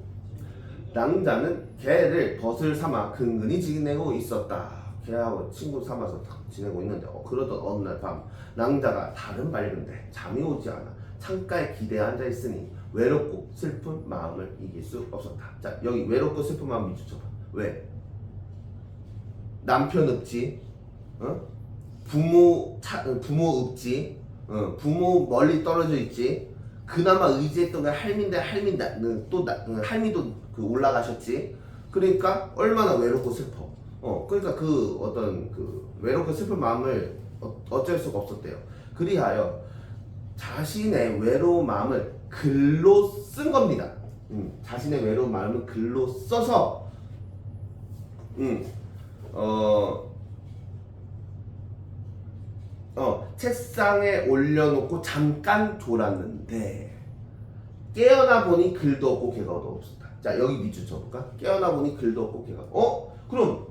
낭자는 개를 벗을 삼아 근근히 지내고 있었다. 개하고 친구 삼아서 지내고 있는데 그러던 어느 날 밤 낭자가 다른 밝은데 잠이 오지 않아 창가에 기대어 앉아있으니 외롭고 슬픈 마음을 이길 수 없었다. 자, 여기 외롭고 슬픈 마음 밑줄쳐봐. 왜? 남편 없지, 부모 없지, 부모 멀리 떨어져 있지. 그나마 의지했던 게 할미인데 할미도 그 올라가셨지. 그러니까 얼마나 외롭고 슬퍼. 그러니까 그 어떤 그 외롭고 슬픈 마음을 어쩔 수가 없었대요. 그리하여 자신의 외로운 마음을 글로 쓴 겁니다. 자신의 외로운 마음을 글로 써서 책상에 올려놓고 잠깐 졸았는데 깨어나 보니 글도 없고 개가도 없었다. 자, 여기 밑줄 쳐볼까? 깨어나 보니 글도 없고 개가. 그럼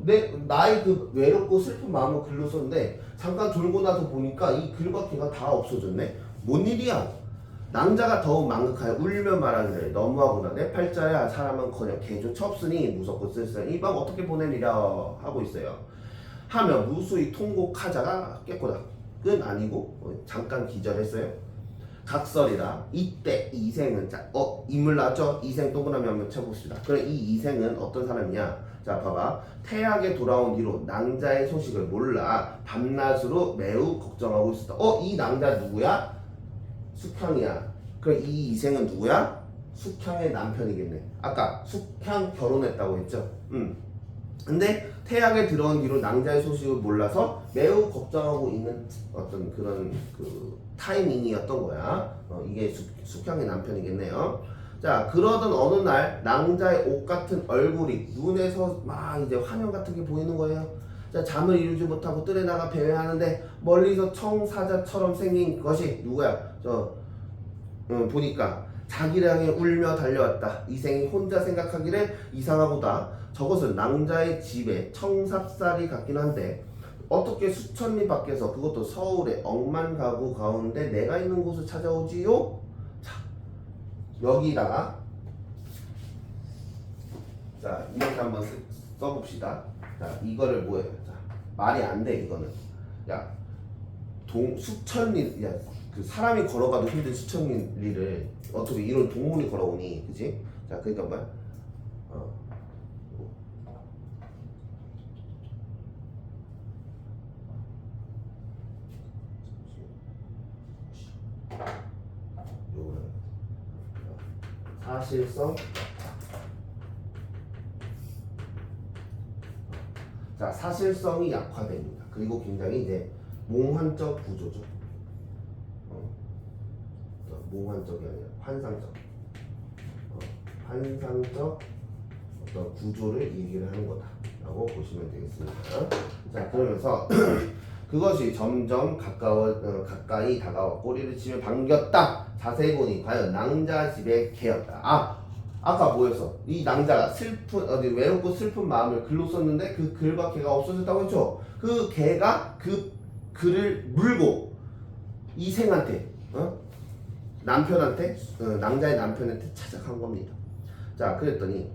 나의 그 외롭고 슬픈 마음을 글로 썼는데 잠깐 졸고 나서 보니까 이 글과 개가 다 없어졌네. 뭔 일이야? 낭자가 더욱 망극하여 울며 말하기를 너무하구나. 내 팔자야 사람은커녕 개조차 없으니 무섭고 쓸쓸한 이 밤 어떻게 보내리랴 하고 있어요. 하며 무수히 통곡하자가 깼구나. 은 아니고 잠깐 기절했어요. 각설이라. 이때 이생은 인물 나왔죠? 이생 동그라미 한번 쳐봅시다. 그래, 이 이생은 어떤 사람이냐? 자, 봐봐. 태학에 돌아온 뒤로 낭자의 소식을 몰라 밤낮으로 매우 걱정하고 있었다. 이 낭자 누구야? 숙향이야. 그럼 이 이생은 누구야? 숙향의 남편이겠네. 아까 숙향 결혼했다고 했죠? 근데 태학에 들어온 뒤로 낭자의 소식을 몰라서 매우 걱정하고 있는 어떤 그런 그 타이밍이었던 거야. 이게 숙향의 남편이겠네요. 자, 그러던 어느 날 낭자의 옷 같은 얼굴이 눈에서 막 이제 화면 같은 게 보이는 거예요. 자, 잠을 이루지 못하고 뜰에 나가 배회하는데 멀리서 청사자처럼 생긴 것이 누구야? 보니까 자기를 향해 울며 달려왔다. 이생이 혼자 생각하기를 이상하보다 저것은 낭자의 집에 청삽살이 같긴 한데 어떻게 수천 리 밖에서 그것도 서울의 억만 가구 가운데 내가 있는 곳을 찾아오지요? 자, 여기다가 자 이렇게 한번 써봅시다. 자 이거를 뭐예요? 자 말이 안 돼 이거는. 야 수천 리, 야 그 사람이 걸어가도 힘든 수천 리를 어떻게 이런 동물이 걸어오니, 그지? 자 그러니까 뭐야? 사실성. 자 사실성이 약화됩니다. 그리고 굉장히 이제 몽환적 구조죠. 몽환적이 아니라 환상적. 환상적 어떤 구조를 얘기를 하는 거다라고 보시면 되겠습니다. 자 그러면서 그것이 점점 가까이 다가와 꼬리를 치며 반겼다. 자세히 보니 과연 낭자 집의 개였다. 아까 뭐였어? 이 낭자가 외롭고 슬픈 마음을 글로 썼는데 그 글과 개가 없어졌다고 했죠. 그 개가 그 글을 물고 이생한테, 남편한테, 낭자의 남편한테 찾아간 겁니다. 자 그랬더니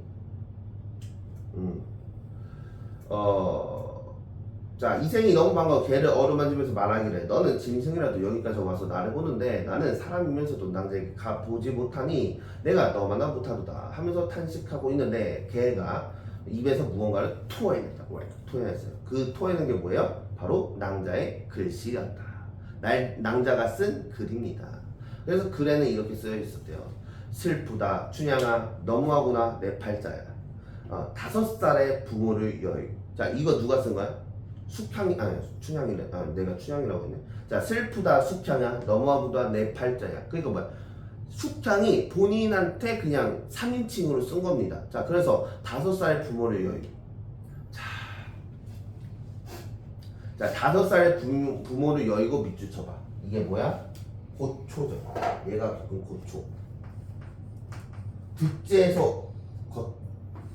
자 이생이 너무 반가워 개를 어루만지면서 말하기를 너는 짐승이라도 여기까지 와서 나를 보는데 나는 사람이면서도 낭자에게 가보지 못하니 내가 너무나 못하도다 하면서 탄식하고 있는데 개가 입에서 무언가를 토해냈어요. 그 토해낸 게 뭐예요? 바로 낭자의 글씨였다. 낭자가 쓴 글입니다. 그래서 글에는 이렇게 쓰여 있었대요. 슬프다 춘향아 너무하구나 내 팔자야. 5살의 부모를 여의. 자 이거 누가 쓴 거야? 춘향이래. 내가 춘향이라고 했네. 자 슬프다 숙향아 너무하구나 내 팔자야. 그러니까 뭐야? 숙향이 본인한테 그냥 3인칭으로 쓴 겁니다. 자 그래서 5살의 부모를 여의. 자 5살의 부모를 여의고 밑줄 쳐봐. 이게 뭐야? 고초죠. 얘가 겪은 고초. 득제에서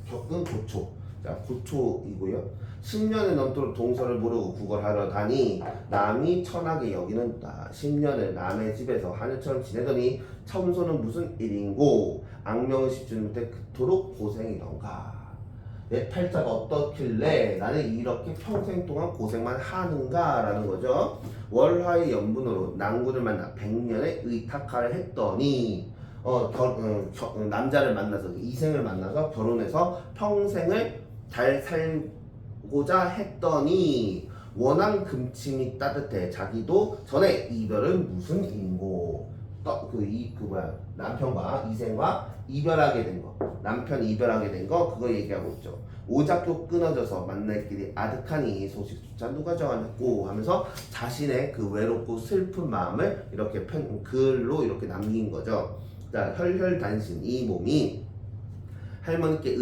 겪은 고초. 자 고초이고요. 10년을 넘도록 동서를 모르고 구걸하러 다니 남이 천하게 여기는다. 10년을 남의 집에서 하늘처럼 지내더니 청소는 무슨 일인고 악명을 씹지는 못해 그토록 고생이던가. 내 팔자가 어떻길래 나는 이렇게 평생 동안 고생만 하는가 라는 거죠. 월화의 연분으로 낭군을 만나 100년의 의탁하를 했더니 남자를 만나서 이생을 만나서 결혼해서 평생을 잘 살고자 했더니 원한 금침이 따뜻해. 자기도 전에 이별은 무슨 인고 남편과 이생과 이별하게 된 거, 남편 이별하게 된 거 그거 얘기하고 있죠. 오작교 끊어져서 만날 길이 아득하니 소식조차 누가 정하냐고 하면서 자신의 그 외롭고 슬픈 마음을 이렇게 글로 이렇게 남긴 거죠. 자, 혈혈단신 이 몸이 할머니께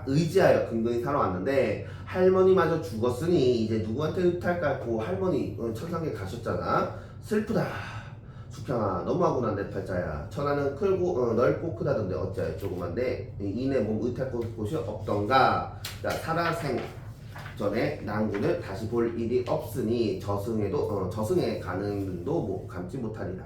의지하여 근근히 살아왔는데 할머니마저 죽었으니 이제 누구한테 의탁할까? 할머니 천상에 가셨잖아. 슬프다. 숙향아 너무하구나 내 팔자야. 천하는 넓고 크다던데 어찌하여 조그만데 이내 몸 의탁 곳이 없던가. 자, 살아생 전에 낭군을 다시 볼 일이 없으니 저승에 가는 눈도 감지 못하리라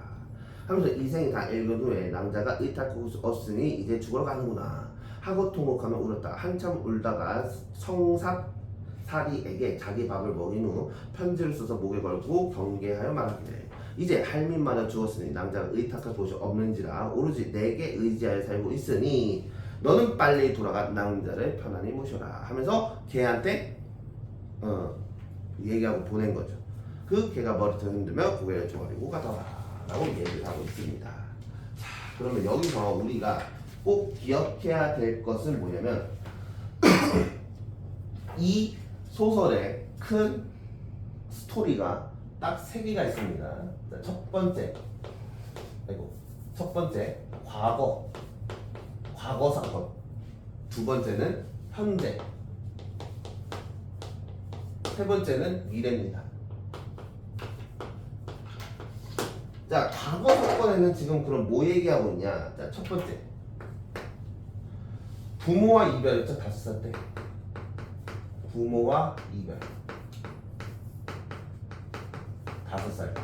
하면서 이생이 다 읽은 후에 낭자가 의탁 곳이 없으니 이제 죽으러 가는구나 하고 통곡하며 울었다. 한참 울다가 성삭사리에게 자기 밥을 먹인 후 편지를 써서 목에 걸고 경계하여 말하기를 이제 할미마저 죽었으니 낭자가 의탁할 곳이 없는지라 오로지 내게 의지하여 살고 있으니 너는 빨리 돌아가 낭자를 편안히 모셔라 하면서 걔한테 얘기하고 보낸 거죠. 그 걔가 머리털 흔들며 고개를 조아리고 가더라 라고 얘기를 하고 있습니다. 자, 그러면 여기서 우리가 꼭 기억해야 될 것은 뭐냐면 이 소설의 큰 스토리가 딱 3개가 있습니다. 자, 첫 번째 과거 사건. 두 번째는 현재. 세 번째는 미래입니다. 자, 과거 사건에는 지금 그럼 뭐 얘기하고 있냐? 자, 첫 번째. 부모와 이별했죠, 5살 때. 부모와 이별. 5살 때.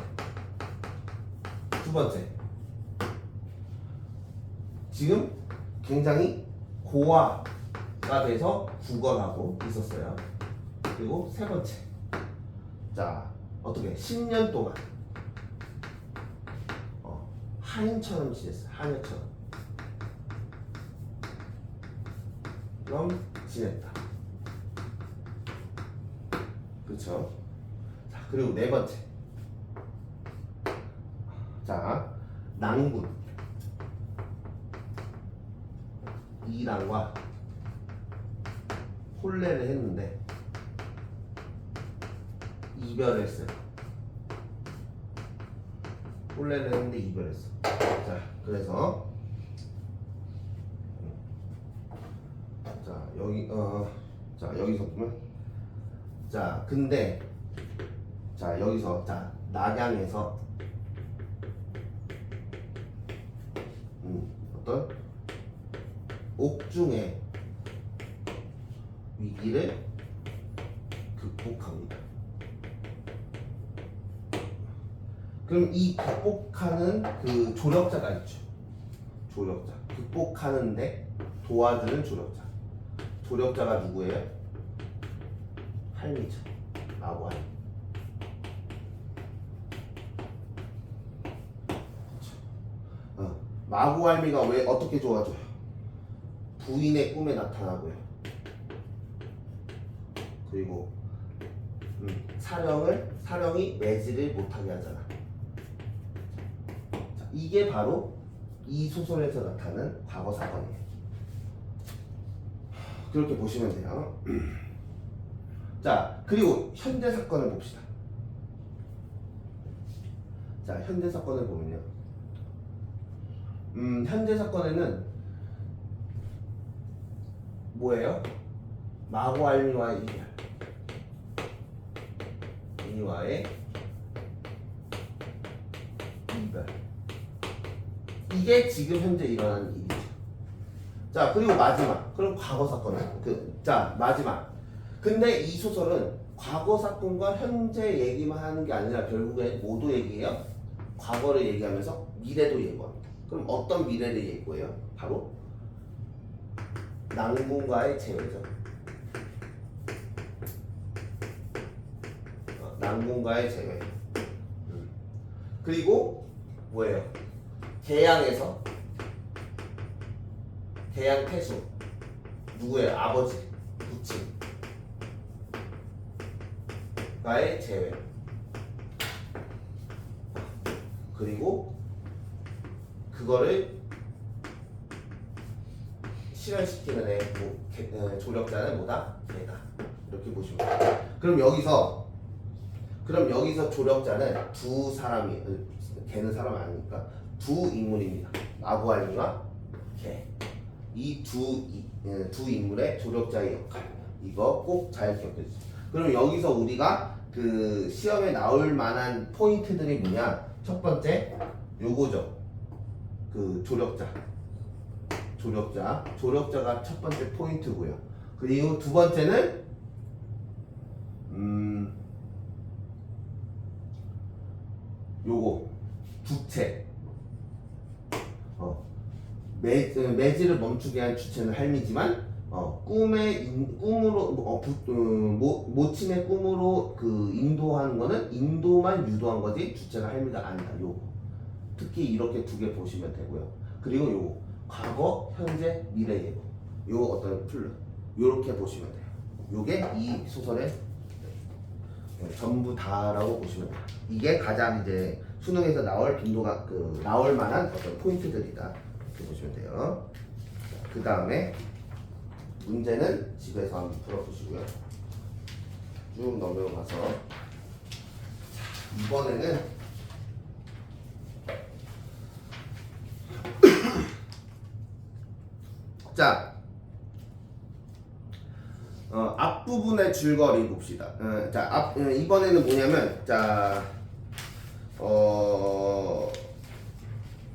두 번째. 지금 굉장히 고화가 돼서 구걸하고 있었어요. 그리고 세 번째, 자 어떻게 10년 동안 하인처럼 지냈어요. 하녀처럼 그럼 지냈다. 그렇죠? 자 그리고 네 번째, 자 낭군 이랑과 혼례를 했는데 이별했어요. 혼례를 했는데 이별했어. 자 그래서 자 여기 자 여기서 보면 자 근데 자 여기서 자 낙양에서 어떤 옥중의 위기를 극복합니다. 그럼 이 극복하는 그 조력자가 있죠. 조력자. 극복하는데 도와주는 조력자. 조력자가 누구예요? 할미죠. 마구할미. 마구할미가 왜 어떻게 도와줘요? 부인의 꿈에 나타나고요. 그리고 사령이 매질을 못하게 하잖아. 자, 이게 바로 이 소설에서 나타나는 과거 사건이에요. 그렇게 보시면 돼요. 자 그리고 현대 사건을 봅시다. 자 현대 사건을 보면요. 현대 사건에는 뭐예요? 마구알미와의 이별. 이와의 이별. 이게 지금 현재 일어나는 일이죠. 자 그리고 마지막. 그럼 과거 사건은 자 마지막. 근데 이 소설은 과거 사건과 현재 얘기만 하는 게 아니라 결국에 모두 얘기해요. 과거를 얘기하면서 미래도 예고합니다. 그럼 어떤 미래를 예고해요? 바로 낭군과의 재회죠. 낭군과의 재회. 그리고 뭐예요? 개양에서 개양 태수 누구예요? 아버지 부친과의 재회. 그리고 그거를 실현시키는 애, 조력자는 뭐다? 걔다. 이렇게 보시면 돼요. 그럼 여기서 조력자는 두 사람이, 걔는 사람 아니니까 두 인물입니다. 마구알미와 걔. 이 두 인물의 조력자의 역할. 이거 꼭 잘 기억해 주세요. 그럼 여기서 우리가 그 시험에 나올 만한 포인트들이 뭐냐? 첫 번째, 요거죠. 그 조력자가 첫 번째 포인트고요. 그리고 두 번째는 요거 주체. 매질을 멈추게 한 주체는 할미지만 꿈으로 모친의 꿈으로 그 인도하는 거는 인도만 유도한 거지 주체가 할미가 아니다. 요거 특히 이렇게 두 개 보시면 되고요. 그리고 요거 과거, 현재, 미래 예고. 요 어떤 플루 요렇게 보시면 돼요. 요게 이 소설의 전부 다라고 보시면 돼요. 이게 가장 이제 수능에서 나올 빈도가 나올 만한 어떤 포인트들이다. 이렇게 보시면 돼요. 그 다음에 문제는 집에서 한번 풀어보시고요. 쭉 넘어가서 이번에는 자, 앞부분의 줄거리 봅시다. 이번에는 뭐냐면,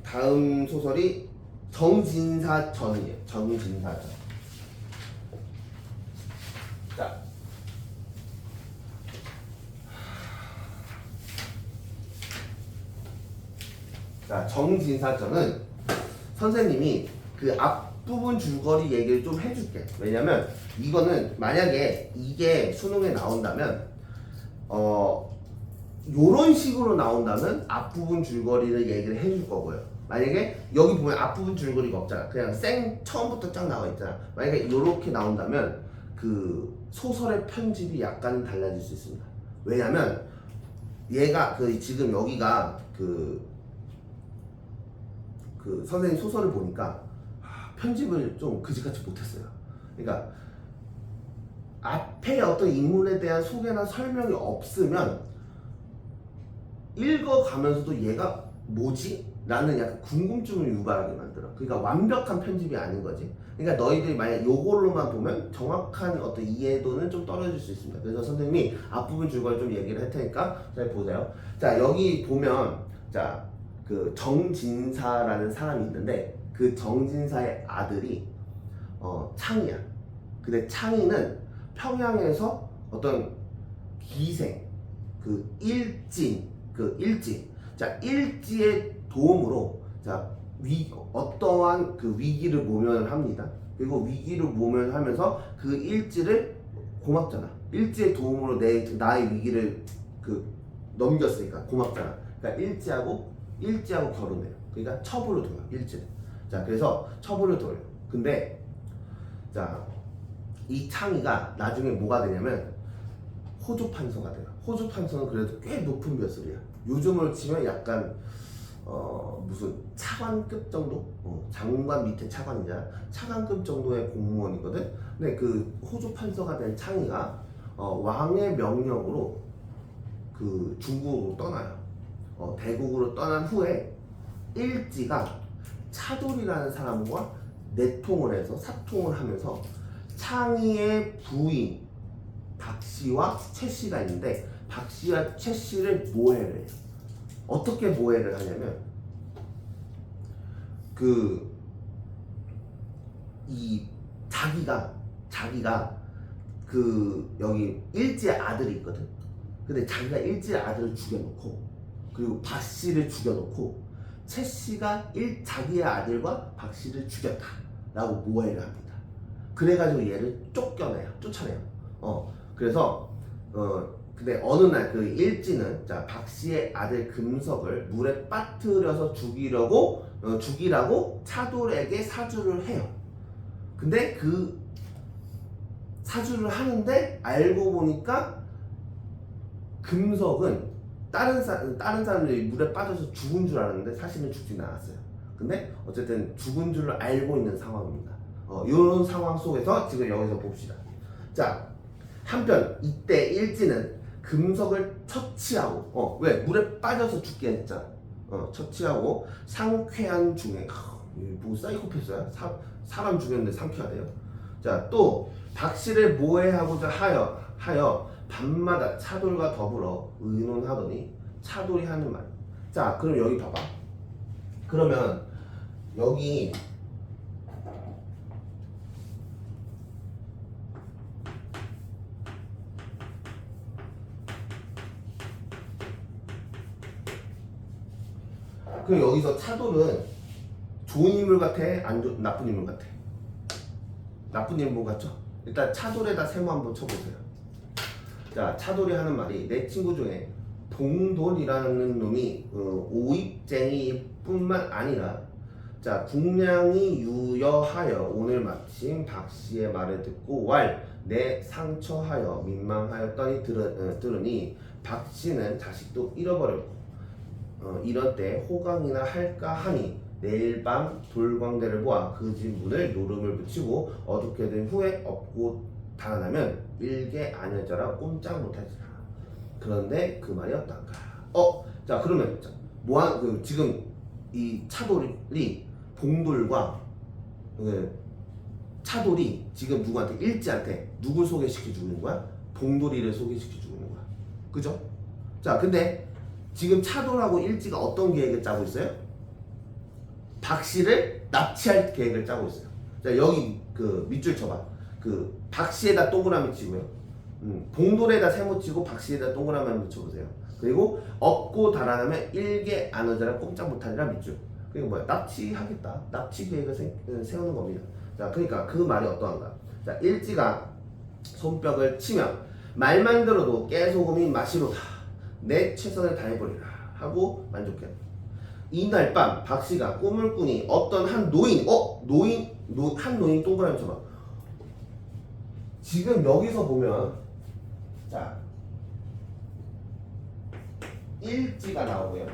다음 소설이 정진사전이에요. 정진사전. 자, 정진사전은 선생님이 그 앞부분 줄거리 얘기를 좀 해줄게. 왜냐면 이거는 만약에 이게 수능에 나온다면 요런 식으로 나온다면 앞부분 줄거리를 얘기를 해줄 거고요. 만약에 여기 보면 앞부분 줄거리가 없잖아. 그냥 처음부터 쫙 나와 있잖아. 만약에 요렇게 나온다면 그 소설의 편집이 약간 달라질 수 있습니다. 왜냐면 얘가 지금 여기가 그 선생님 소설을 보니까 편집을 좀 그지같이 못했어요. 그러니까 앞에 어떤 인물에 대한 소개나 설명이 없으면 읽어가면서도 얘가 뭐지? 라는 약간 궁금증을 유발하게 만들어. 그러니까 완벽한 편집이 아닌 거지. 그러니까 너희들이 만약 요걸로만 보면 정확한 어떤 이해도는 좀 떨어질 수 있습니다. 그래서 선생님이 앞부분 줄거리 좀 얘기를 할 테니까 잘 보세요. 자, 여기 보면 자, 그 정진사라는 사람이 있는데 그 정진사의 아들이 창이야. 근데 창이는 평양에서 어떤 기생, 자, 일지의 도움으로 자, 어떠한 그 위기를 모면을 합니다. 그리고 위기를 모면하면서 그 일지를 고맙잖아. 일지의 도움으로 나의 위기를 넘겼으니까 고맙잖아. 그러니까 일지하고 결혼해요. 그러니까 첩으로 둬요. 일지를. 자, 그래서 첩으로 둬요. 근데 자, 이 창이가 나중에 뭐가 되냐면 호조 판서가 돼요. 호조 판서는 그래도 꽤 높은 벼슬이야. 요즘으로 치면 약간 무슨 차관급 정도? 장관 밑에 차관이잖아. 차관급 정도의 공무원이거든. 근데 그 호조 판서가 된 창이가 왕의 명령으로 그 중국으로 떠나요. 대국으로 떠난 후에 일지가 차돌이라는 사람과 내통을 해서 사통을 하면서 창의의 부인 박씨와 최씨가 있는데 박씨와 최씨를 모해를 해요. 어떻게 모해를 하냐면 자기가 여기 일지의 아들이 있거든. 근데 자기가 일지의 아들을 죽여놓고 그리고 박씨를 죽여놓고 최씨가 자기의 아들과 박씨를 죽였다라고 모해를 합니다. 그래가지고 얘를 쫓아내요. 그래서 근데 어느 날 그 일지는 자, 박씨의 아들 금석을 물에 빠뜨려서 죽이라고 차돌에게 사주를 해요. 근데 그 사주를 하는데 알고 보니까 금석은 다른 사람들이 물에 빠져서 죽은 줄 알았는데 사실은 죽지는 않았어요. 근데 어쨌든 죽은 줄을 알고 있는 상황입니다. 이런 상황 속에서 지금 여기서 봅시다. 자, 한편 이때 일지는 금석을 처치하고 왜? 물에 빠져서 죽게 했잖아. 처치하고 상쾌한 중에 뭐 사이코패스야? 사람 죽였는데 상쾌하대요. 자, 또 박씨를 모해하고자 하여 밤마다 차돌과 더불어 의논하더니 차돌이 하는 말. 자, 그럼 여기 봐봐. 그러면 여기 그럼 여기서 차돌은 좋은 인물 같아? 나쁜 인물 같아? 나쁜 인물 같죠? 일단 차돌에다 세모 한번 쳐보세요. 자, 차돌이 하는 말이 내 친구 중에 봉돌이라는 놈이 오입쟁이 뿐만 아니라 자, 궁량이 유여하여 오늘 마침 박씨의 말을 듣고 내 상처하여 민망하였더니 들으니 박씨는 자식도 잃어버렸고 이럴 때 호강이나 할까 하니 내일 밤 돌광대를 모아 그 집 문을 노름을 붙이고 어둡게 된 후에 업고 달아나면 일개 아녀자라 꼼짝 못하지라. 그런데 그 말이 어떤가? 자, 그러면 지금 이 차돌이 봉돌과 차돌이 지금 누구한테 일지한테 누굴 소개시켜주고 있는 거야? 봉돌이를 소개시켜주고 있는 거야. 그죠? 자, 근데 지금 차돌하고 일지가 어떤 계획을 짜고 있어요? 박씨를 납치할 계획을 짜고 있어요. 자, 여기 밑줄 쳐봐. 박씨에다 동그라미 치고요. 봉돌에다 세모 치고 박씨에다 동그라미 한번 쳐보세요. 그리고 업고 달아나면 일개 안 오자라 꼼짝 못하리라 밑줄. 그리고 뭐야? 납치하겠다. 납치 계획을 세우는 겁니다. 자, 그러니까 그 말이 어떠한가? 자, 일지가 손뼉을 치면 말만 들어도 깨소금이 마시로다. 내 최선을 다해버리라 하고 만족해. 이날 밤 박씨가 꿈을 꾸니 어떤 한 노인, 한 노인 동그라미 쳐봐. 지금 여기서 보면 자 일지가 나오고요.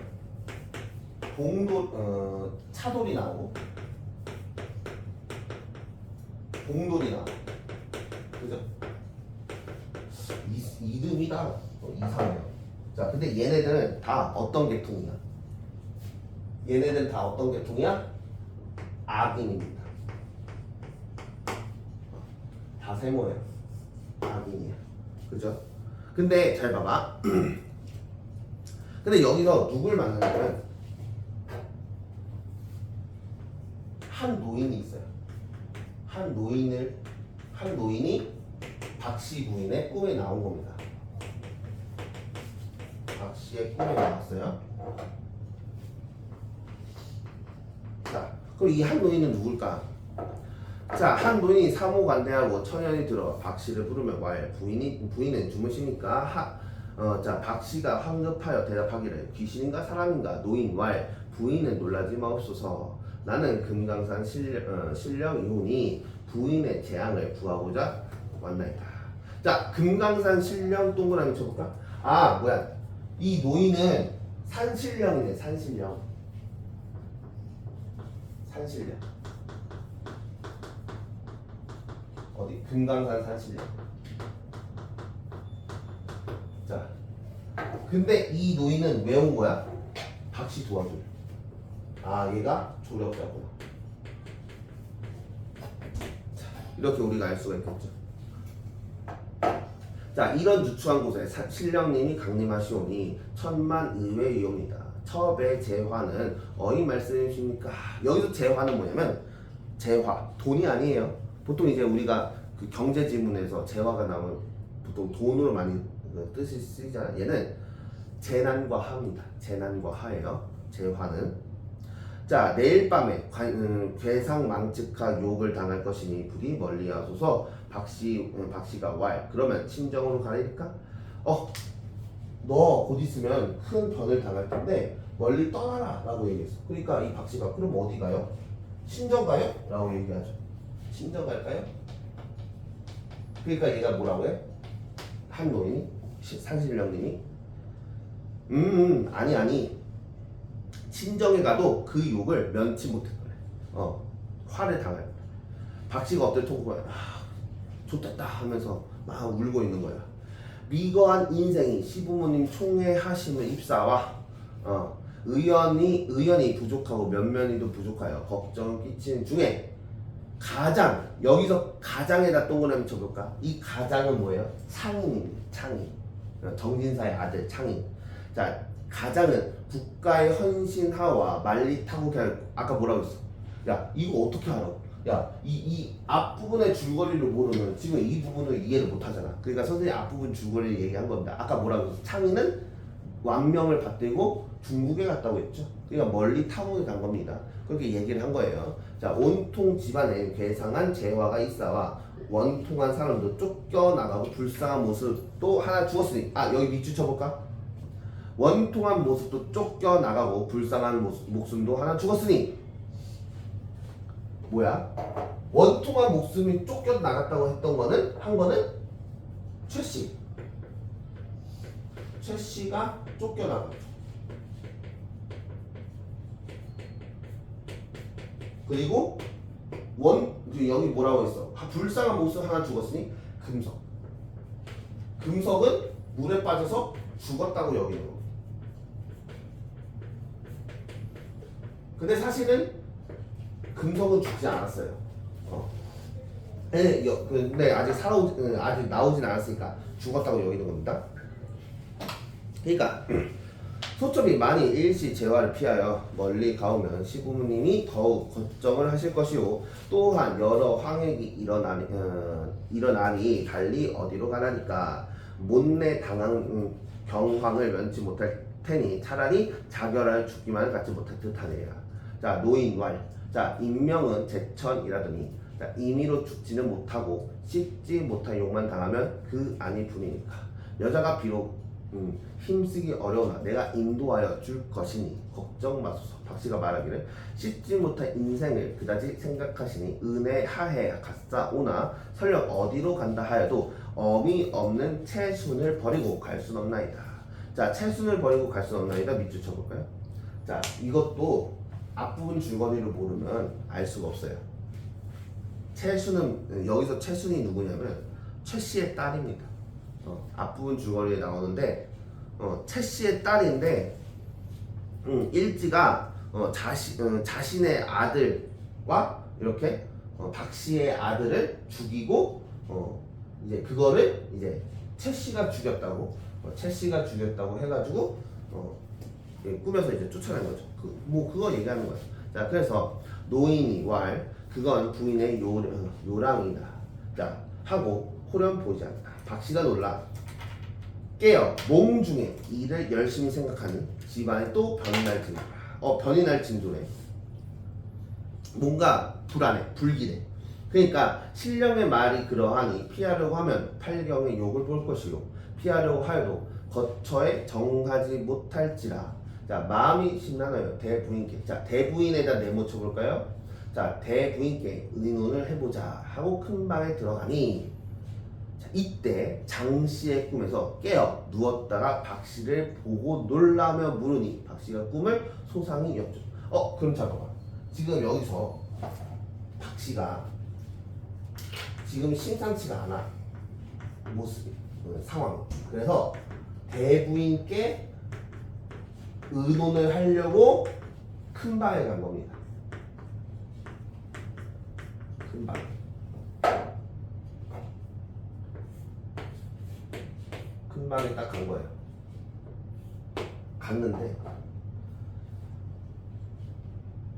차돌이 나오고 봉돌이 나오고 그죠? 이름이 다 이상해요. 자, 근데 얘네들은 다 어떤 계통이야? 얘네들은 다 어떤 계통이야? 악인입니다. 다 세모예요. 악인이야. 그죠? 근데 잘 봐봐. 근데 여기서 누굴 만나냐면 한 노인이 있어요. 한 노인이 박씨 부인의 꿈에 나온 겁니다. 박씨의 꿈에 나왔어요. 자, 그럼 이 한 노인은 누굴까? 자, 한 노인이 사모관대하고 천연이 들어 박씨를 부르며 왈 부인은 주무시니까 자, 박씨가 황급하여 대답하기를 귀신인가 사람인가 노인 왈 부인은 놀라지 마옵소서. 나는 금강산 신령이오니 부인의 재앙을 구하고자 왔나이다. 자, 금강산 신령 동그라미 쳐볼까? 아, 뭐야? 이 노인은 산신령이네. 산신령. 어디? 금강산 산신령. 자, 근데 이 노인은 왜 온 거야? 박씨 도와줘. 아, 얘가 조력자구나. 자, 이렇게 우리가 알 수가 있겠죠. 자, 이런 누추한 곳에 신령님이 강림하시오니 천만의외이옵니다. 첩의 재화는 어이 말씀이십니까? 여기서 재화는 뭐냐면 재화, 돈이 아니에요. 보통 이제 우리가 그 경제 지문에서 재화가 나오면 보통 돈으로 많이 뜻이 쓰이잖아. 얘는 재난과 하입니다. 재난과 하예요. 재화는. 자, 내일 밤에 괴상망측하 욕을 당할 것이니 부디 멀리하소서. 박씨가 왈 그러면 친정으로 가리까? 너 곧 있으면 큰 변을 당할 텐데 멀리 떠나라 라고 얘기했어. 그러니까 이 박씨가 그럼 어디 가요? 친정 가요? 라고 얘기하죠. 친정 갈까요? 그러니까 얘가 뭐라고 해? 한 노인이 산신령님이 아니 친정에 가도 그 욕을 면치 못할 거래. 화를 당할 거야. 박씨가 어떨 통보야. 좋겠다 하면서 막 울고 있는 거야. 미거한 인생이 시부모님 총애하심을 입사와 의연이 부족하고 면면이도 부족하여 걱정을 끼치는 중에 가장, 여기서 가장에다 동그라미 쳐볼까? 이 가장은 뭐예요? 창인입니다. 창인. 정진사의 아들 창인. 자, 가장은 국가의 헌신하와 만리타고 아까 뭐라고 했어? 야, 이거 어떻게 알아? 야, 이 앞부분의 줄거리를 모르면 지금 이 부분을 이해를 못 하잖아. 그러니까 선생님이 앞부분 줄거리를 얘기한 겁니다. 아까 뭐라고 했어? 창인은 완명을 받들고 중국에 갔다고 했죠. 그러니까 멀리 탐험에 간 겁니다. 그렇게 얘기를 한 거예요. 자, 온통 집안에 괴상한 재화가 있사와 원통한 사람도 쫓겨나가고 불쌍한 모습도 하나 주었으니 여기 밑줄 쳐볼까? 원통한 모습도 쫓겨나가고 불쌍한 목숨도 하나 죽었으니 뭐야? 원통한 목숨이 쫓겨나갔다고 했던 거는 한 거는 최씨가 쫓겨나갔죠. 그리고 여기 뭐라고 했어? 불쌍한 목숨 하나 죽었으니 금석은 물에 빠져서 죽었다고 여기는 거. 근데 사실은 금석은 죽지 않았어요. 근데 아직 나오진 않았으니까 죽었다고 여기는 겁니다. 그러니까 소첩이 만일 일시 재화를 피하여 멀리 가오면 시부모님이 더욱 걱정을 하실 것이요 또한 여러 황액이 일어나니 달리 어디로 가라니까 못내 당한 경황을 면치 못할 테니 차라리 자결하여 죽기만을 갖지 못할 듯하네요. 자, 노인왈. 자, 인명은 제천이라더니 자, 임의로 죽지는 못하고 씻지 못한 욕만 당하면 그 안이 분이니까 여자가 비록 힘쓰기 어려우나 내가 인도하여 줄 것이니 걱정 마소서. 박씨가 말하기를 씻지 못한 인생을 그다지 생각하시니 은혜 하해 갔사오나 설령 어디로 간다 하여도 어미 없는 채순을 버리고 갈 순 없나이다. 자, 채순을 버리고 갈 순 없나이다. 밑줄 쳐볼까요? 자, 이것도 앞부분 줄거리를 모르면 알 수가 없어요. 채순은 여기서 채순이 누구냐면 최 씨의 딸입니다. 앞부분 줄거리에 나오는데 최 씨의 딸인데 일지가 자신의 아들과 이렇게 박 씨의 아들을 죽이고 이제 그거를 이제 최 씨가 죽였다고 최 씨가 죽였다고 해가지고 꾸며서 이제 쫓아낸 거죠. 그거 얘기하는 거예요. 자, 그래서 노인이 왈 그건 부인의 요랑이다. 자, 하고 호련 보지 않다. 박 씨가 놀라 깨어 몽 중에 일을 열심히 생각하니 집안에 또 변이 날 징조. 변이 날 징조래. 뭔가 불안해, 불길해. 그러니까 신령의 말이 그러하니 피하려고 하면 팔경의 욕을 볼 것이요 피하려고 하여도 거처에 정하지 못할지라. 자, 마음이 심란하여 대부인께. 자, 대부인에다 네모 쳐볼까요? 자, 대부인께 의논을 해보자 하고 큰 방에 들어가니 자, 이때 장씨의 꿈에서 깨어 누웠다가 박씨를 보고 놀라며 물으니 박씨가 꿈을 소상히 엽죠. 그럼 잠깐만. 지금 여기서 박씨가 지금 심상치가 않아. 모습이 상황. 그래서 대부인께 의논을 하려고 큰 방에 간 겁니다. 큰 방. 큰 방에 딱 간 거예요. 갔는데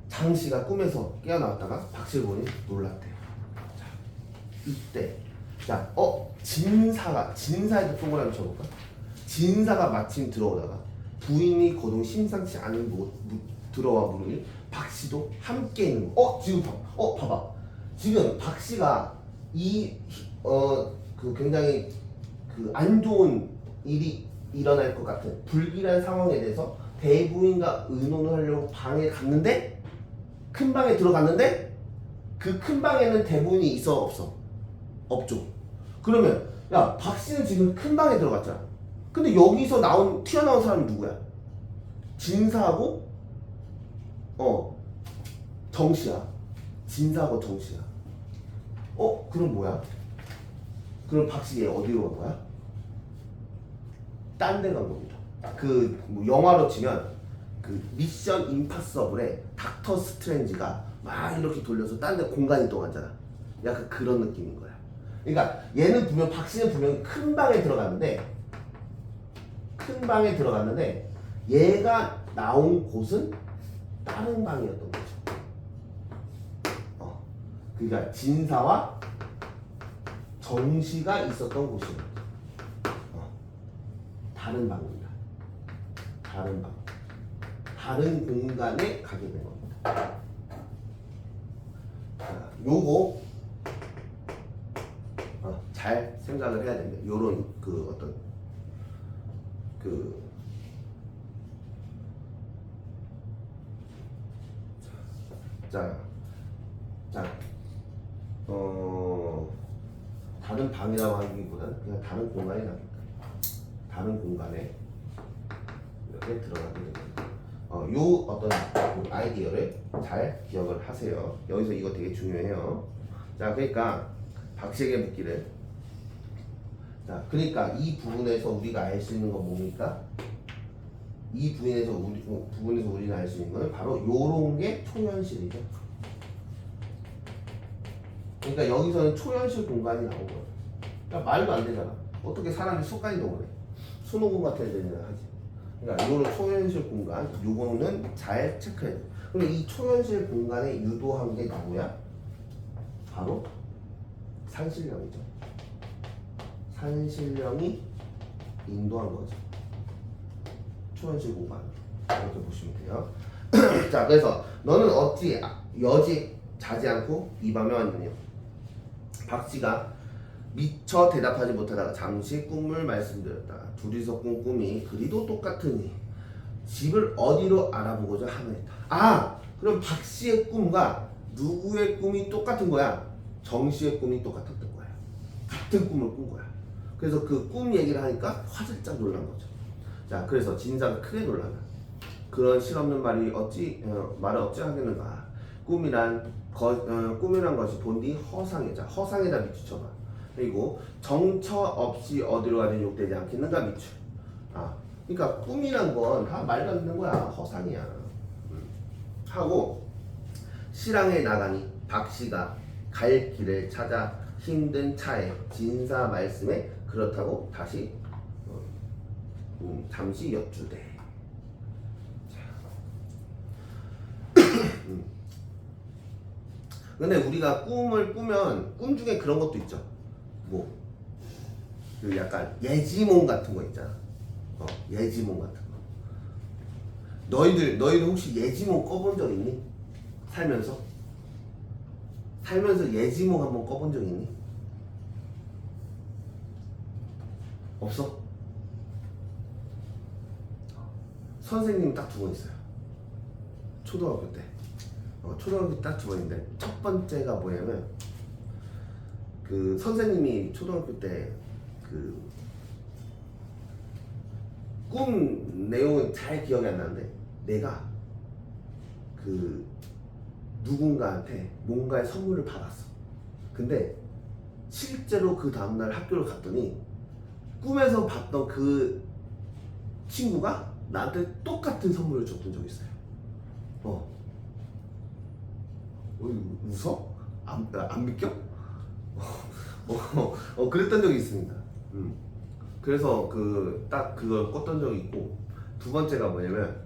장씨가 꿈에서 깨어나왔다가 박씨를 보니 놀랐대요. 자, 이때 자, 진사에도 동그라미 쳐볼까? 진사가 마침 들어오다가 부인이 거동 심상치 않은 들어와 물으니 박씨도 함께 있는 거. 지금 봐봐. 지금 박씨가 굉장히 안 좋은 일이 일어날 것 같은 불길한 상황에 대해서 대부인과 의논을 하려고 방에 갔는데 큰 방에 들어갔는데 그 큰 방에는 대부인이 있어 없어? 없죠. 그러면 야, 박씨는 지금 큰 방에 들어갔잖아. 근데 여기서 튀어나온 사람이 누구야? 진사하고 정씨야. 진사하고 정씨야. 그럼 뭐야? 그럼 박씨 얘 어디로 간 거야? 딴 데 간 겁니다. 뭐 영화로 치면 미션 임파서블에 닥터 스트레인지가 막 이렇게 돌려서 딴 데 공간 이동하잖아. 약간 그런 느낌인 거야. 그러니까 얘는 박씨는 분명히 큰 방에 들어갔는데 얘가 나온 곳은 다른 방이었던 거죠. 그러니까 진사와 정씨가 있었던 곳이에요. 다른 방입니다. 다른 방. 다른 공간에 가게 된 겁니다. 자, 요거 잘 생각을 해야 됩니다. 요런 다른 방이라고 하기보다는 그냥 다른 공간이 납니다. 다른 공간에 이렇게 들어가게 됩니다. 요 어떤 아이디어를 잘 기억을 하세요. 여기서 이거 되게 중요해요. 자, 그러니까 박씨에게 묻기를. 자, 그러니까 이 부분에서 우리가 알 수 있는 건 뭡니까? 이 부분에서 우리가 알 수 있는 건 바로 요런 게 초현실이죠. 그러니까 여기서는 초현실 공간이 나온 거예요. 그러니까 말도 안 되잖아. 어떻게 사람이 숲까지 이동을 해? 수노공 같은 애들이나 하지. 그러니까 이거는 초현실 공간, 요거는 잘 체크해야 돼. 그럼 이 초현실 공간에 유도한 게 누구야? 바로 산신령이죠. 산신령이 인도한 거죠. 초현실 공간 이렇게 보시면 돼요. 자, 그래서 너는 어찌 여지 자지 않고 이 밤에 왔느냐. 박씨가 미처 대답하지 못하다가 잠시 꿈을 말씀드렸다. 둘이서 꾼 꿈이 그리도 똑같으니 집을 어디로 알아보고자 하느니라. 아, 그럼 박씨의 꿈과 누구의 꿈이 똑같은 거야? 정씨의 꿈이 똑같았던 거야. 같은 꿈을 꾼 거야. 그래서 그 꿈 얘기를 하니까 화들짝 놀란 거죠. 자, 그래서 진사가 크게 놀라나. 그런 실없는 말을 어찌 하겠는가. 꿈이란 것이 본디 허상이자 미추쳐봐. 그리고 정처 없이 어디로 가든 욕되지 않겠는가 미추. 아, 그러니까 꿈이란 건 다 말도 안 되는 거야. 허상이야. 하고 실랑에 나가니 박씨가 갈 길을 찾아 힘든 차에 진사 말씀에 그렇다고 다시 잠시 여쭈되. 근데 우리가 꿈을 꾸면 꿈 중에 그런 것도 있죠. 뭐 그 약간 예지몽 같은 거 있잖아. 예지몽 같은 거. 너희들 혹시 예지몽 꿔본 적 있니? 살면서 예지몽 한번 꿔본 적 있니? 없어? 선생님 딱 2번 있어요. 초등학교 때. 초등학교 딱 2번인데 첫 번째가 뭐냐면 그 선생님이 초등학교 때 그 꿈 내용은 잘 기억이 안 나는데 내가 그 누군가한테 뭔가의 선물을 받았어. 근데 실제로 그 다음날 학교를 갔더니 꿈에서 봤던 그 친구가 나한테 똑같은 선물을 줬던 적이 있어요. 웃어? 안 믿겨? 그랬던 적이 있습니다. 그래서 딱 그걸 꿨던 적이 있고, 2번째가 뭐냐면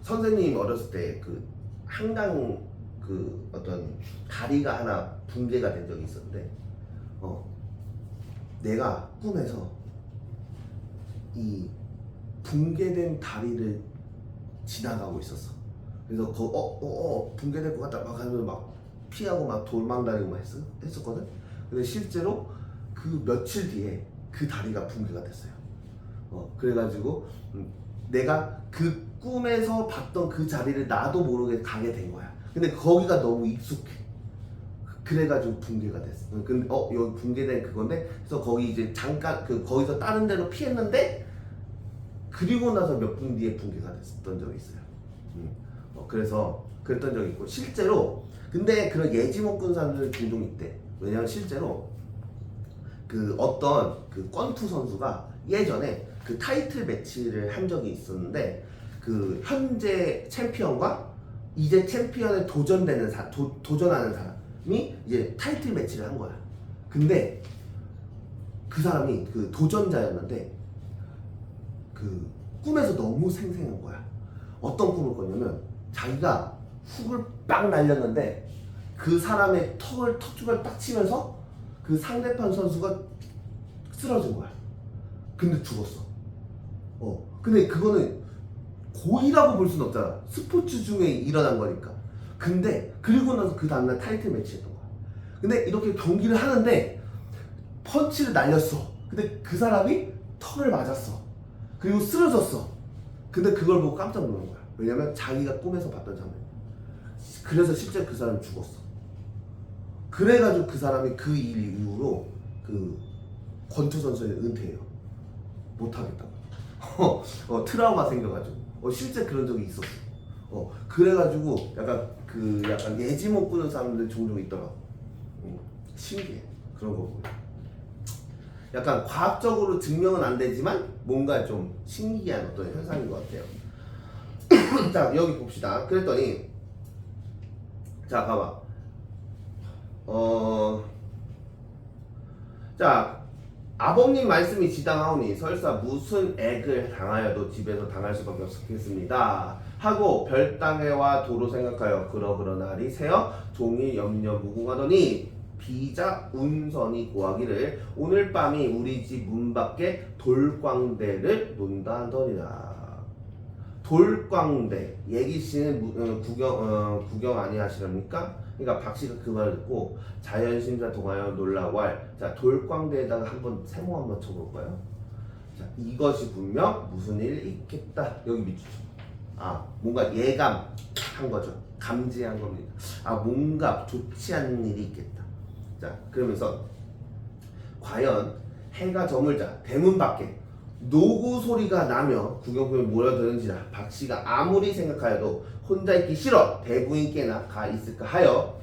선생님 어렸을 때 그 한강 그 어떤 다리가 하나 붕괴가 된 적이 있었는데 내가 꿈에서 이 붕괴된 다리를 지나가고 있었어. 그래서 붕괴될 것 같다 막 하면서 막 피하고 막 도망다니고 막 했었거든. 근데 실제로 그 며칠 뒤에 그 다리가 붕괴가 됐어요. 그래가지고 내가 그 꿈에서 봤던 그 자리를 나도 모르게 가게 된 거야. 근데 거기가 너무 익숙해. 그래가지고 붕괴가 됐어. 근데 여기 붕괴된 그건데, 그래서 거기 이제 잠깐 거기서 다른 데로 피했는데 그리고 나서 몇 분 뒤에 붕괴가 됐었던 적이 있어요. 그래서 그랬던 적이 있고, 실제로 근데 그런 예지몽 꾼 사람들 종종 있대. 왜냐면 실제로 그 어떤 그 권투 선수가 예전에 그 타이틀 매치를 한 적이 있었는데, 그 현재 챔피언과 이제 챔피언에 도전하는 사람이 이제 타이틀 매치를 한 거야. 근데 그 사람이 그 도전자였는데 그 꿈에서 너무 생생한 거야. 어떤 꿈을 꿨냐면 자기가 훅을 빡 날렸는데 그 사람의 턱주를 딱 치면서 그 상대편 선수가 쓰러진 거야. 근데 죽었어. 근데 그거는 고의라고 볼 수는 없잖아. 스포츠 중에 일어난 거니까. 근데 그리고 나서 그 다음날 타이틀 매치 했던 거야. 근데 이렇게 경기를 하는데 펀치를 날렸어. 근데 그 사람이 턱을 맞았어. 그리고 쓰러졌어. 근데 그걸 보고 깜짝 놀란 거야. 왜냐면 자기가 꿈에서 봤던 장면. 그래서 실제 그 사람이 죽었어. 그래가지고 그 사람이 그 일 이후로 그 권투 선수를 은퇴해요. 못하겠다고. 트라우마 생겨가지고. 실제 그런 적이 있었어. 그래가지고 약간 예지몽 꾸는 사람들 종종 있더라고. 신기해. 그런 거 보고. 약간 과학적으로 증명은 안 되지만 뭔가 좀 신기한 어떤 현상인 것 같아요. 자, 여기 봅시다. 그랬더니 자, 봐봐. 자, 아버님 말씀이 지당하오니 설사 무슨 액을 당하여도 집에서 당할 수밖에 없겠습니다 하고 별당해와 도로 생각하여 그러나리 새어 종이 염려 무궁하더니 비자 운선이 고하기를 오늘 밤이 우리 집 문 밖에 돌광대를 논다 하더니라. 돌광대 예기 씨는 구경 아니 하시렵니까? 그러니까 박 씨가 그 말을 듣고 자연심사 동하여 놀라왈. 자, 돌광대에다가 한번 세모 한번 쳐볼까요? 자, 이것이 분명 무슨 일이 있겠다. 여기 밑줄. 아, 뭔가 예감한 거죠. 감지한 겁니다. 아, 뭔가 좋지 않은 일이 있겠다. 자, 그러면서 과연 해가 저물자 대문 밖에 노구 소리가 나며 구경꾼이 모여드는지라 박 씨가 아무리 생각하여도 혼자 있기 싫어 대부인께나 가 있을까 하여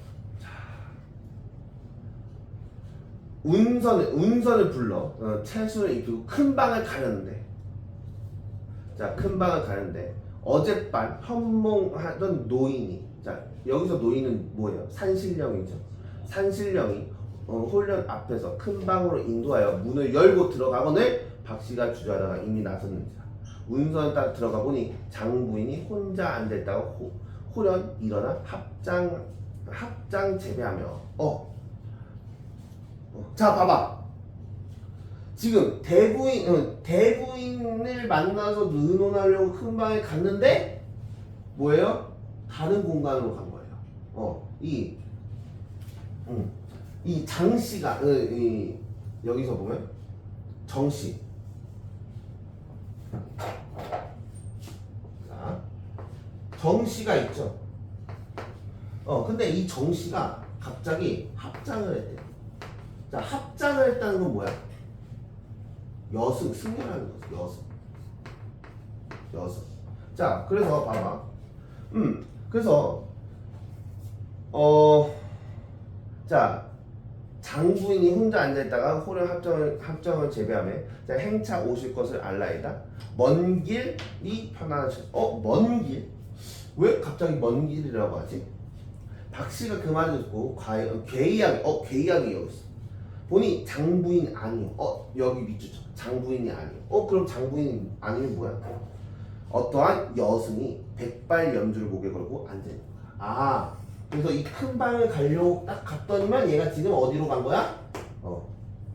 운선을 불러 채수를 입히고 큰 방을 가렸는데, 자, 큰 방을 가렸는데 어젯밤 현몽하던 노인이, 자, 여기서 노인은 뭐예요? 산신령이죠. 산신령이 홀련 앞에서 큰 방으로 인도하여 문을 열고 들어가거늘 박 씨가 주저하다가 이미 나섰는지라 운선을 따라 들어가 보니 장부인이 혼자 앉아있다가 홀연 일어나 합장 재배하며 자, 봐봐. 지금 대부인을 만나서 의논하려고 큰 방에 갔는데 뭐예요? 다른 공간으로 간 거예요. 이 장씨가 여기서 보면 정씨, 자, 정씨가 있죠. 근데 이 정씨가 갑자기 합장을 했대요. 자, 합장을 했다는 건 뭐야? 여승, 승려라는 거죠. 여승. 자, 그래서 봐봐. 그래서 자, 장부인이 혼자 앉아있다가 홀연 합정을 재배하며 자, 행차 오실 것을 알라이다. 먼 길이 편안하시. 먼 길? 왜 갑자기 먼 길이라고 하지? 박 씨가 그 말을 듣고 괴이하게 여기 있어. 보니 장부인 아니요. 여기 밑줄쳐. 장부인이 아니요. 그럼 장부인 아니면 뭐야? 어떠한 여승이 백발 염주를 목에 걸고 앉아있는 거야. 그래서 이 큰 방을 가려고 딱 갔더니만 얘가 지금 어디로 간 거야?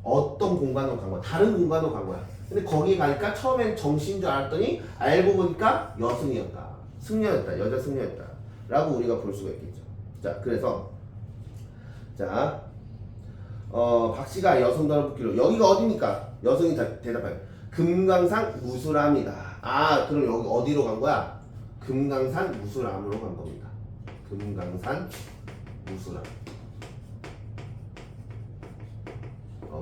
어떤 공간으로 간 거야? 다른 공간으로 간 거야. 근데 거기 가니까 처음엔 정씨인 줄 알았더니 알고 보니까 여승이었다. 승려였다. 여자 승려였다. 라고 우리가 볼 수가 있겠죠. 자, 그래서 자, 박 씨가 여성단을 붙기로 여기가 어디입니까? 여성이 대답해요. 금강산 무술암이다. 그럼 여기 어디로 간 거야? 금강산 무술암으로 간 겁니다. 금강산 무술암.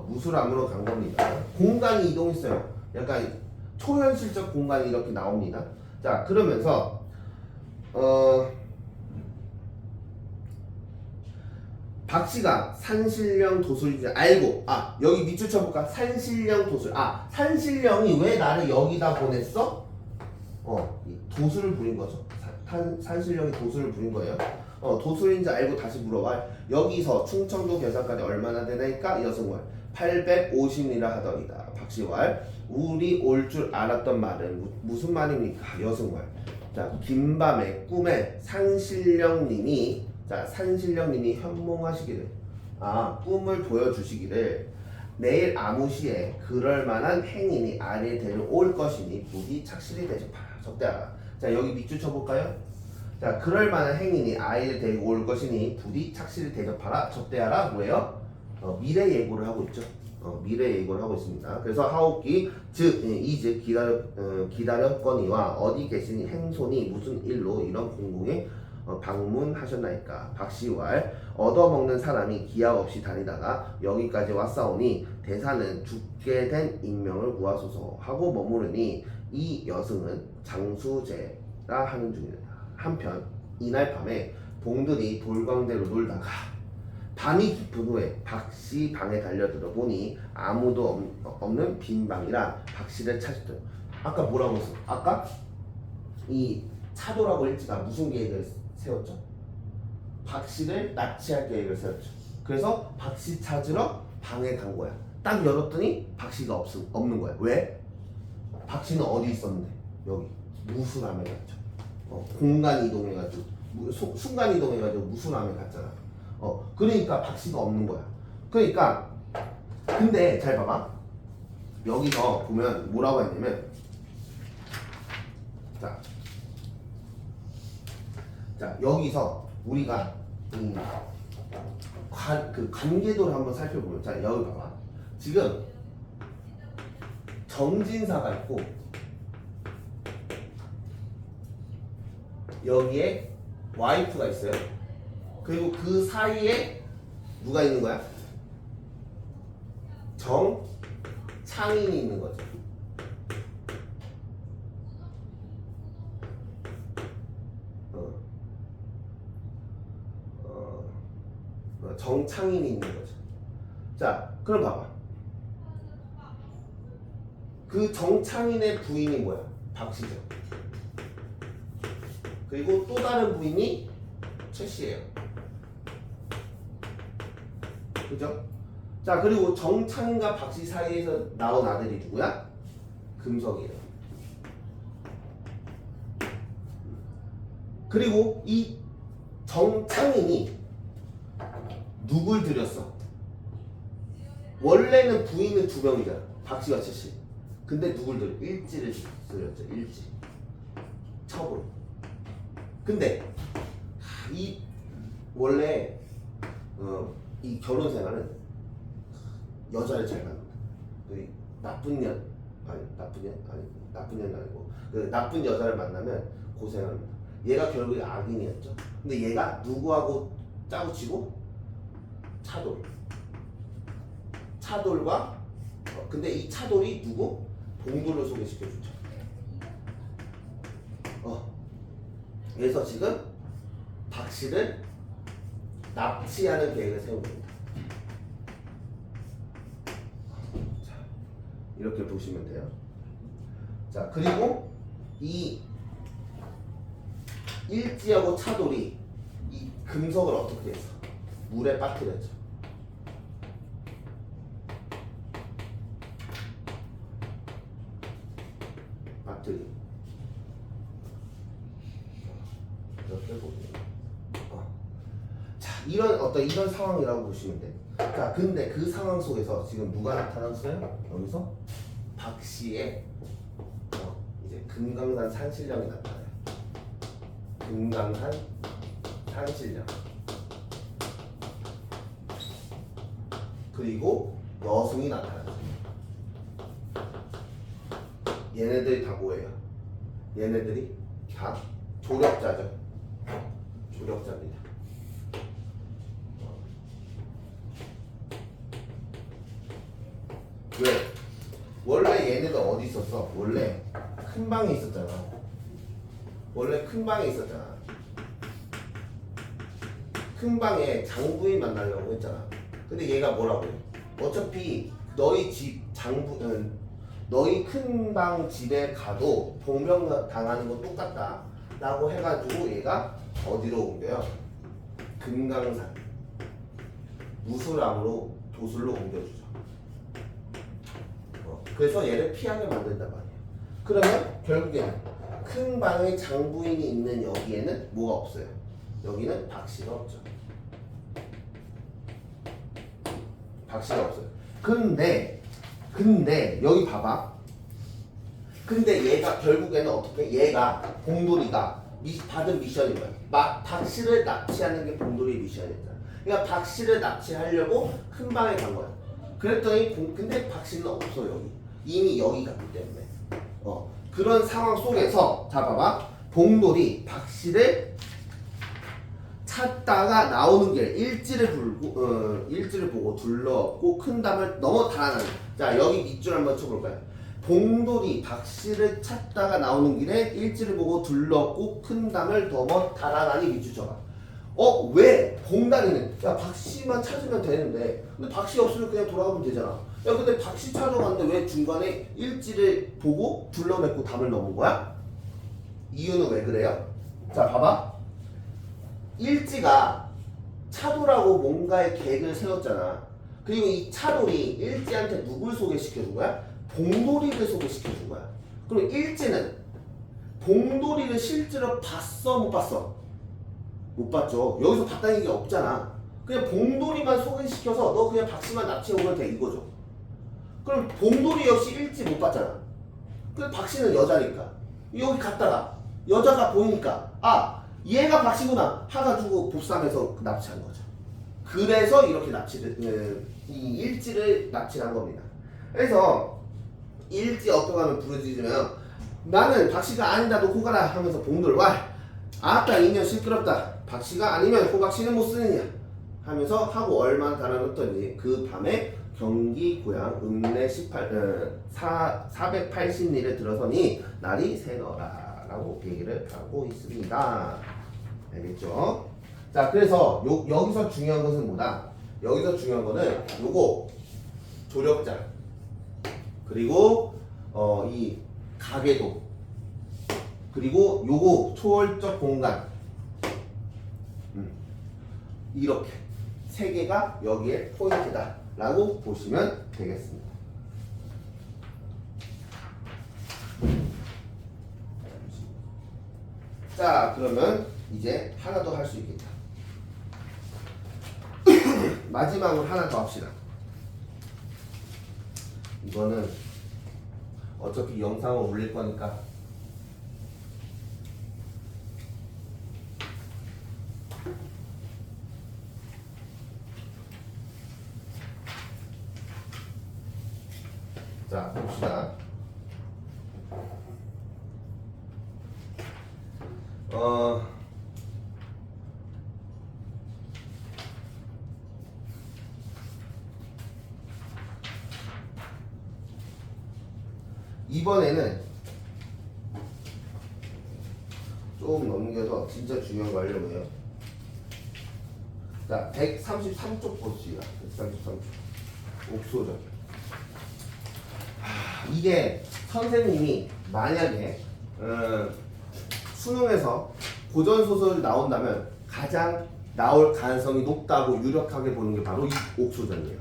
무술암으로 간 겁니다. 공간이 이동했어요. 약간 초현실적 공간이 이렇게 나옵니다. 자, 그러면서 박 씨가 산신령 도술인지 알고 여기 밑줄 쳐볼까? 산신령 도술. 산신령이 왜 나를 여기다 보냈어? 도술을 부린 거죠. 산신령이 도술을 부린 거예요. 도술인지 알고 다시 물어봐. 여기서 충청도 괴산까지 얼마나 되나니까? 여승월 850리라 하더이다. 박씨왈 우리 올 줄 알았던 말은 무슨 말입니까? 여승월. 자, 긴밤에 꿈에 산신령님이 현몽하시기를 꿈을 보여주시기를 내일 아무시에 그럴만한 행인이 아리를 데려올 것이니 부디 착실히 대접하라. 적대하라. 자, 여기 밑줄 쳐볼까요? 자, 그럴만한 행인이 아이를 데리고 올 것이니 부디 착실히 대접하라. 적대하라. 뭐예요? 미래 예고를 하고 있죠. 미래 예고를 하고 있습니다. 그래서 하옵기 즉 이즉 기다렸거니와 어디 계시니 행손이 무슨 일로 이런 공궁에 방문하셨나이까. 박씨왈 얻어먹는 사람이 기약 없이 다니다가 여기까지 왔사오니 대사는 죽게 된 인명을 구하소서 하고 머무르니 이 여승은 장수제라 하는 중이다. 한편 이날 밤에 봉들이 돌광대로 놀다가 밤이 깊은 후에 박씨 방에 달려들어 보니 아무도 없는 빈 방이라 박씨를 찾았다. 아까 뭐라고 했어? 아까 이 차도라고 일지가 무슨 계획을 세웠죠? 박씨를 납치할 계획을 세웠죠. 그래서 박씨 찾으러 방에 간 거야. 딱 열었더니 박씨가 없는 거야. 왜? 박씨는 어디 있었는데? 여기 무술함에 갔죠. 공간 이동해가지고 순간 이동해가지고 무술함에 갔잖아. 그러니까 박씨가 없는 거야. 그러니까 근데 잘 봐봐. 여기서 보면 뭐라고 했냐면 자, 자 여기서 우리가 그 관계도를 한번 살펴보면 자 여기 봐봐. 지금 정진사가 있고 여기에 와이프가 있어요. 그리고 그 사이에 누가 있는 거야? 정창인이 있는 거죠. 정창인이 있는 거죠. 자, 그럼 봐봐. 그 정창인의 부인이 뭐야? 박씨죠. 그리고 또 다른 부인이 최씨예요. 그죠? 자, 그리고 정창인과 박씨 사이에서 나온 아들이 누구야? 금석이에요. 그리고 이 정창인이 누굴 들였어? 원래는 부인은 2명이잖아. 박씨와 최씨. 근데 누굴 들여? 일지를 들였죠. 일지. 첩으로. 근데 이 원래 이 결혼 생활은 여자를 잘 만난다. 나쁜 년 아니고 그 나쁜 여자를 만나면 고생합니다. 얘가 결국에 악인이었죠. 근데 얘가 누구하고 짜고 치고? 차돌과 근데 이 차돌이 누구? 봉돌을 소개시켜주죠. 그래서 지금 박씨를 납치하는 계획을 세운 겁니다. 자, 이렇게 보시면 돼요. 자, 그리고 이 일지하고 차돌이 이 금속을 어떻게 했어? 물에 빠뜨렸죠. 빠뜨리. 이렇게 보면. 자, 이런 상황이라고 보시면 돼. 자, 근데 그 상황 속에서 지금 누가 나타났어요? 여기서 박씨의 이제 금강산 산신령이 나타나요. 금강산 산신령. 그리고 여승이 나타나죠. 얘네들이 다 뭐예요? 얘네들이 다 조력자죠. 조력자입니다. 왜? 원래 얘네들 어디 있었어? 원래 큰 방에 있었잖아. 큰 방에 장부인 만나려고 했잖아. 근데 얘가 뭐라고 해? 어차피 너희 집 너희 큰 방 집에 가도 봉변 당하는 거 똑같다 라고 해가지고 얘가 어디로 옮겨요? 금강산 무술함으로 도술로 옮겨주죠. 그래서 얘를 피하게 만든단 말이에요. 그러면 결국에는 큰 방에 장부인이 있는 여기에는 뭐가 없어요? 여기는 박씨가 없죠. 박씨가 없어요. 근데 여기 봐봐. 근데 얘가 결국에는 어떻게? 얘가 봉돌이가 받은 미션이 뭐야? 박씨를 납치하는 게 봉돌이 미션이었잖아. 그러니까 박씨를 납치하려고 큰 방에 간 거야. 그랬더니 근데 박씨는 없어 여기. 이미 여기 갔기 때문에. 그런 상황 속에서 자 봐봐. 봉돌이 박씨를 찾다가 나오는 길 일지를 보고 둘러엎고 큰 담을 넘어 달아나는. 자 여기 밑줄 한번 쳐볼까요? 봉돌이 박씨를 찾다가 나오는 길에 일지를 보고 둘러엎고 큰 담을 넘어 달아나니 밑줄 쳐봐. 왜? 봉다리는 야 박씨만 찾으면 되는데 근데 박씨 없으면 그냥 돌아가면 되잖아. 야 근데 박씨 찾으러 갔는데 왜 중간에 일지를 보고 둘러맺고 담을 넘은 거야? 이유는 왜 그래요? 자 봐봐. 일지가 차돌하고 뭔가의 계획을 세웠잖아. 그리고 이 차돌이 일지한테 누굴 소개시켜준 거야? 봉돌이를 소개시켜준 거야. 그럼 일지는 봉돌이를 실제로 봤어? 못 봤어? 못 봤죠. 여기서 봤다는 얘기 없잖아. 그냥 봉돌이만 소개시켜서 너 그냥 박씨만 납치해오면 돼 이거죠. 그럼 봉돌이 역시 일지 못 봤잖아. 근데 박씨는 여자니까 여기 갔다가 여자가 보이니까 얘가 박씨구나 해가지고 곱셈해서 납치한 거죠. 그래서 이렇게 납치를 이 일지를 납치한 겁니다. 그래서 일지 어떻게 하면 부르짖으면 나는 박씨가 아니다 너 호가라 하면서 봉돌 와 아따 이년 시끄럽다 박씨가 아니면 호박씨는 못 쓰느냐 하면서 하고 얼마나 달아놓더니 그 밤에 경기 고향 읍내 480리에 들어서니 날이 새너라 라고 얘기를 하고 있습니다. 알겠죠? 자 그래서 여기서 중요한 것은 뭐다? 여기서 중요한 거는 요거 조력자 그리고 이 가계도 그리고 요거 초월적 공간 이렇게 세 개가 여기에 포인트다 라고 보시면 되겠습니다. 자 그러면 이제 하나 더 할 수 있겠다. 마지막으로 하나 더 합시다. 이거는 어차피 영상을 올릴 거니까 자 봅시다. 이번에는 좀 넘겨서 진짜 중요한 거 하려고 해요. 자, 133쪽 보시다. 133쪽. 옥소전. 이게 선생님이 만약에 수능에서 고전소설 나온다면 가장 나올 가능성이 높다고 유력하게 보는 게 바로 이 옥소전이에요.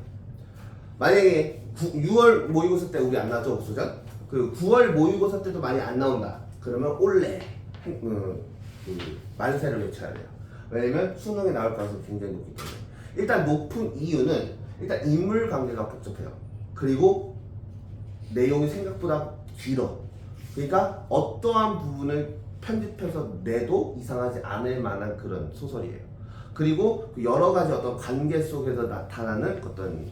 만약에 6월 모의고사 때 우리 안 나왔죠, 옥소전? 그 9월 모의고사 때도 많이 안 나온다. 그러면 올해 만세를 외쳐야 돼요. 왜냐면 수능에 나올 가능성이 굉장히 높기 때문에. 일단 높은 이유는 일단 인물 관계가 복잡해요. 그리고 내용이 생각보다 길어. 그러니까 어떠한 부분을 편집해서 내도 이상하지 않을 만한 그런 소설이에요. 그리고 여러 가지 어떤 관계 속에서 나타나는 어떤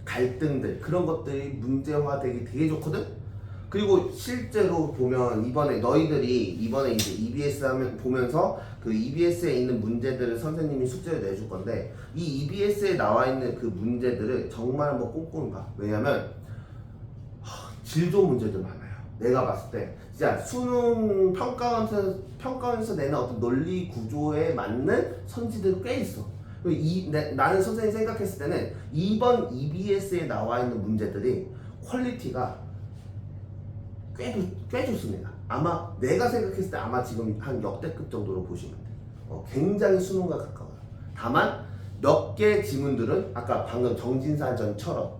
갈등들 그런 것들이 문제화되기 되게 좋거든. 그리고 실제로 보면 이번에 너희들이 이번에 이제 EBS 하면 보면서 그 EBS에 있는 문제들을 선생님이 숙제를 내줄 건데 이 EBS에 나와 있는 그 문제들을 정말 한번 꼼꼼히 봐. 왜냐면 질 좋은 문제들 많아요. 내가 봤을 때 진짜 수능 평가원에서 내는 어떤 논리 구조에 맞는 선지들이 꽤 있어. 나는 선생님이 생각했을 때는 이번 EBS에 나와 있는 문제들이 퀄리티가 꽤 좋습니다. 아마 내가 생각했을 때 아마 지금 한 역대급 정도로 보시면 돼요. 굉장히 수능과 가까워요. 다만 몇 개 지문들은 아까 방금 정진사전처럼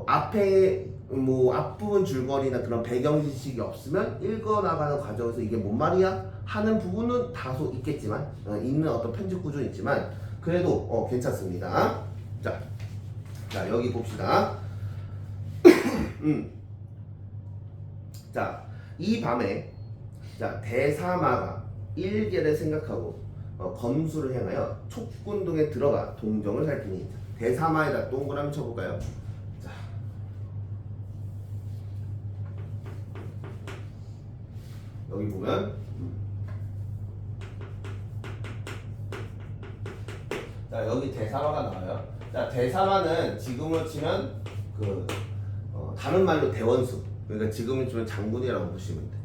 앞에 뭐 앞부분 줄거리나 그런 배경 지식이 없으면 읽어나가는 과정에서 이게 뭔 말이야 하는 부분은 다소 있겠지만 있는 어떤 편집 구조는 있지만 그래도 괜찮습니다. 자 여기 봅시다. 자, 이 밤에 대사마가 일개를 생각하고 검수를 향하여 촉군동에 들어가 동정을 살피니 대사마에다 동그라미 쳐볼까요? 자, 여기 보면 자 여기 대사마가 나와요. 자 대사마는 지금으로 치면 다른 말로 대원수 그러니까 지금은 좀 장군이라고 보시면 돼.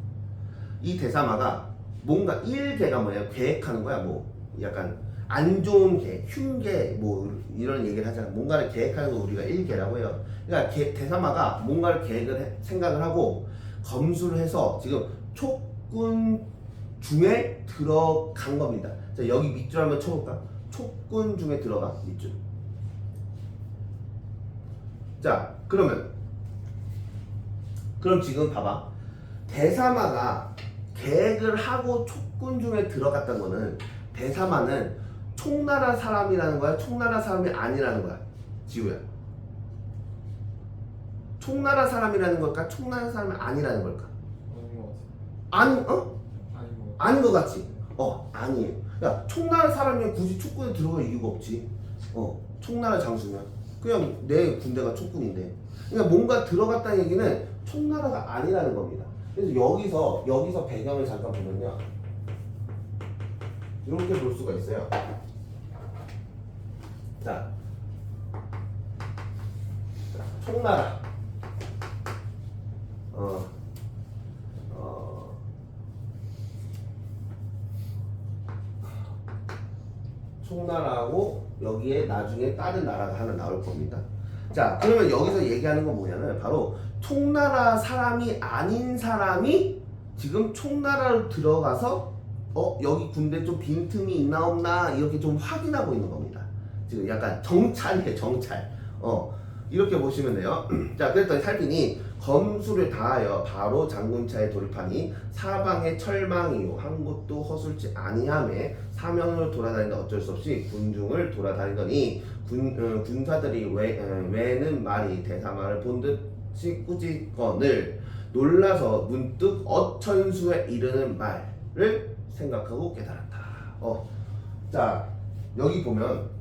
이 대사마가 뭔가 일계가 뭐냐 계획하는 거야. 뭐 약간 안 좋은 계획, 흉계 뭐 이런 얘기를 하잖아. 뭔가를 계획하는 거 우리가 일계라고 해요. 그러니까 대사마가 뭔가를 생각을 하고 검수를 해서 지금 촉군 중에 들어간 겁니다. 자 여기 밑줄 한번 쳐볼까? 촉군 중에 들어가 밑줄. 자 그럼 지금 봐봐. 대사마가 계획을 하고 촉군 중에 들어갔던 거는 대사마는 총나라 사람이라는 거야? 총나라 사람이 아니라는 거야? 지우야. 총나라 사람이라는 걸까? 총나라 사람이 아니라는 걸까? 아닌 것 같아. 아닌 거 같지? 아니에요. 야, 총나라 사람이 굳이 촉군에 들어갈 이유가 없지. 총나라 장수면 그냥 내 군대가 촉군인데. 그러니까 뭔가 들어갔다는 얘기는 총나라가 아니라는 겁니다. 그래서 여기서 배경을 잠깐 보면요, 이렇게 볼 수가 있어요. 자, 총나라. 총나라하고 여기에 나중에 다른 나라가 하나 나올 겁니다. 자, 그러면 여기서 얘기하는 건 뭐냐면 바로 총나라 사람이 아닌 사람이 지금 총나라로 들어가서 여기 군대 좀 빈틈이 있나 없나 이렇게 좀 확인하고 있는 겁니다. 지금 약간 정찰이에요, 정찰. 이렇게 보시면 돼요. 자, 그랬더니 살핀이 검수를 다하여 바로 장군차에 돌입하니 사방에 철망이요 한 곳도 허술지 아니하매 사면으로 돌아다니다 어쩔 수 없이 군중을 돌아다니더니 군사들이 외는 말이 대사마를 본 듯이 꾸짖거늘 놀라서 문득 어천수에 이르는 말을 생각하고 깨달았다. 자, 여기 보면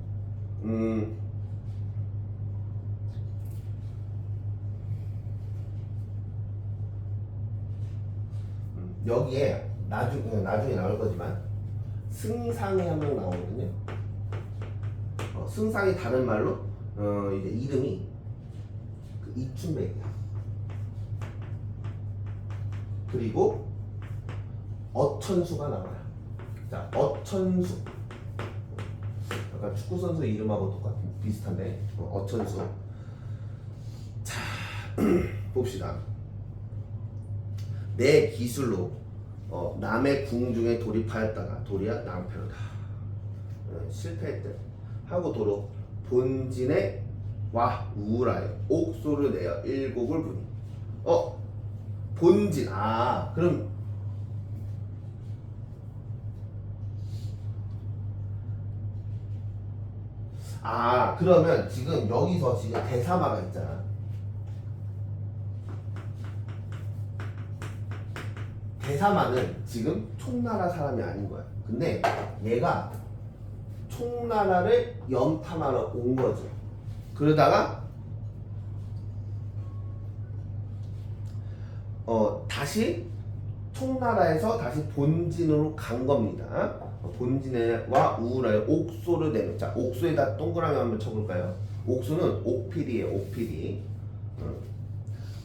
여기에 나중에 나올 거지만 승상이 한 명 나오거든요. 승상이 다른 말로 이제 이름이 그 이춘백이야. 그리고 어천수가 나와요. 자, 어천수. 약간 축구 선수 이름하고 비슷한데 어천수. 자, 봅시다. 내 기술로 남의 궁중에 돌입하였다가 도리야 낭패로다. 실패했대 하고 도로 본진에 와 우울하여 옥소를 내어 일곡을 부니. 본진. 그럼 그러면 지금 여기서 지금 대사마가 있잖아. 대사마는 지금 총나라 사람이 아닌 거야. 근데 얘가 총나라를 염탐하러 온 거죠. 그러다가 다시 총나라에서 다시 본진으로 간 겁니다. 본진에 와 우울하여 옥소를 내는. 자, 옥소에다 동그라미 한번 쳐볼까요? 옥소는 옥필이에요. 옥필이.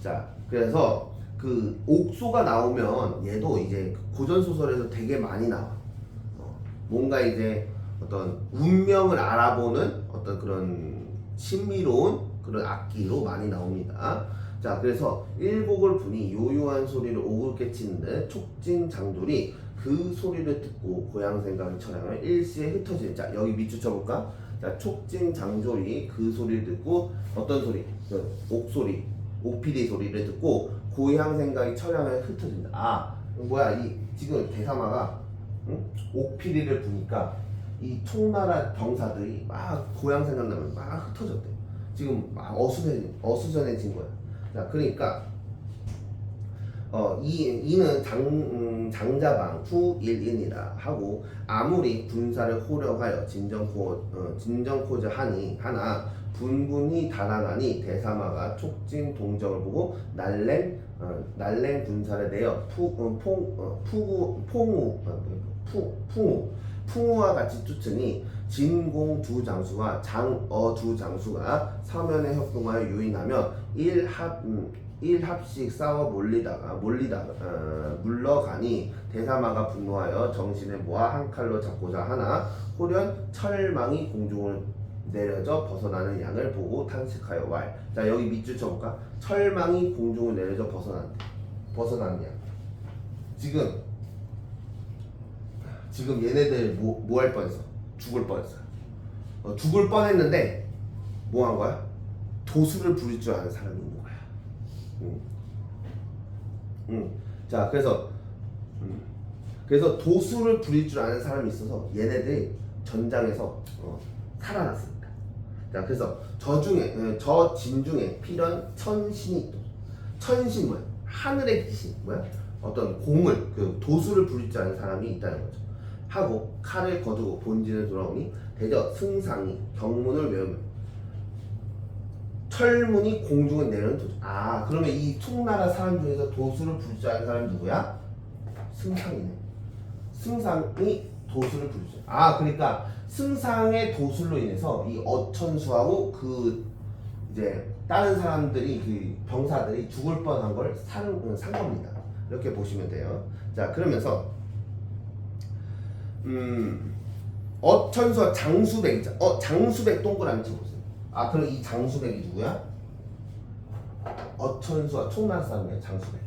자, 그래서 그 옥소가 나오면 얘도 이제 고전 소설에서 되게 많이 나와. 뭔가 이제 어떤 운명을 알아보는 어떤 그런 신비로운 그런 악기로 많이 나옵니다. 자, 그래서 일곡을 부니 요요한 소리를 오글 깨치는데 촉진 장돌이 그 소리를 듣고 고향 생각이 처량하며 일시에 흩어지는. 자, 여기 밑줄 쳐볼까? 자, 촉진 장돌이 그 소리를 듣고 어떤 소리? 옥소리, 옥피디 소리를 듣고 고향 생각이 처량하며 흩어진다. 이 지금 대사마가 옥피디를 부니까 이 총나라 병사들이 막 고향 생각나면 막 흩어졌대. 지금 막 어수선해진 거야. 자, 그러니까 이는 장자방 후일인이라 하고 아무리 군사를 호령하여 진정코자 하나 분분히 달아나니 대사마가 촉진 동정을 보고 날랭 군사를 내어 풍우와 같이 쫓으니 진공 두 장수와 장어 두 장수가 서면에 협동하여 유인하며 일합씩 싸워 물러가니 대사마가 분노하여 정신을 모아 한 칼로 잡고자 하나 호련 철망이 공중을 내려져 벗어나는 양을 보고 탄식하여 왈. 자, 여기 밑줄 쳐볼까? 철망이 공중을 내려져 벗어나는 양. 지금 얘네들 뭐 할 뻔했어? 죽을 뻔했어. 죽을 뻔했는데 뭐 한 거야? 도수를 부릴 줄 아는 사람이 있는 거야. 자, 그래서 도수를 부릴 줄 아는 사람이 있어서 얘네들이 전장에서 살아났습니다. 자, 그래서 저 진 중에 필연 천신이 있다. 천신 뭐야? 하늘의 귀신 뭐야? 어떤 공을 그 도수를 부릴 줄 아는 사람이 있다는 거죠. 하고 칼을 거두고 본진을 돌아오니 대저 승상이 경문을 외우며 철문이 공중에 내려는 도주. 아 그러면 이 총나라 사람 중에서 도수를 부를 줄 아는 사람이 누구야? 승상이네. 승상이 도수를 부를 줄. 아 그러니까 승상의 도술로 인해서 이 어천수하고 그 이제 다른 사람들이 그 병사들이 죽을 뻔한 걸 산 겁니다. 이렇게 보시면 돼요. 자 그러면서 어천수와 장수백. 장수백 동그라미 쳐보세요. 아 그럼 이 장수백이 누구야? 어천수와 총나라 사람이야. 장수백.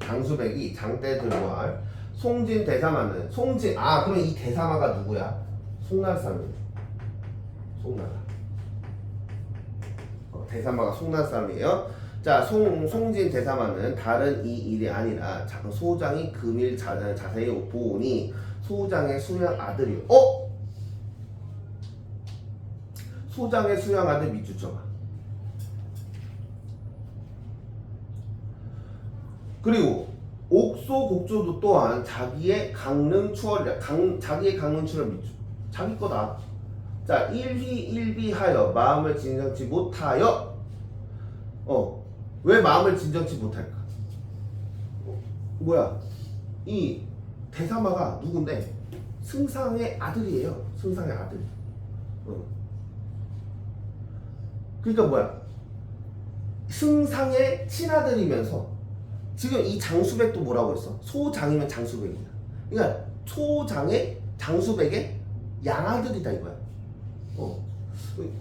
장수백이 장대 들고 할 송진 대사마는 송진. 아 그럼 이 대사마가 누구야? 송나라 사람이야. 송나라. 대사마가 송나라 사람이에요. 자 송진 대사마는 다른 이 일이 아니라 소장이 금일 자세히 보오니 소장의 수양 아들이요. 소장의 수양 아들 밑줄 쳐봐. 그리고 옥소 곡조도 또한 자기의 강릉 추월이야. 자기의 강릉 추월 밑줄. 자기 거다. 자 일비하여 마음을 진정치 못하여. 왜 마음을 진정치 못할까? 뭐야? 이 대사마가 누군데? 승상의 아들이에요. 승상의 아들. 그러니까 뭐야? 승상의 친아들이면서 지금 이 장수백도 뭐라고 했어? 소장이면 장수백이야. 그러니까 소장의 장수백의 양아들이다 이거야.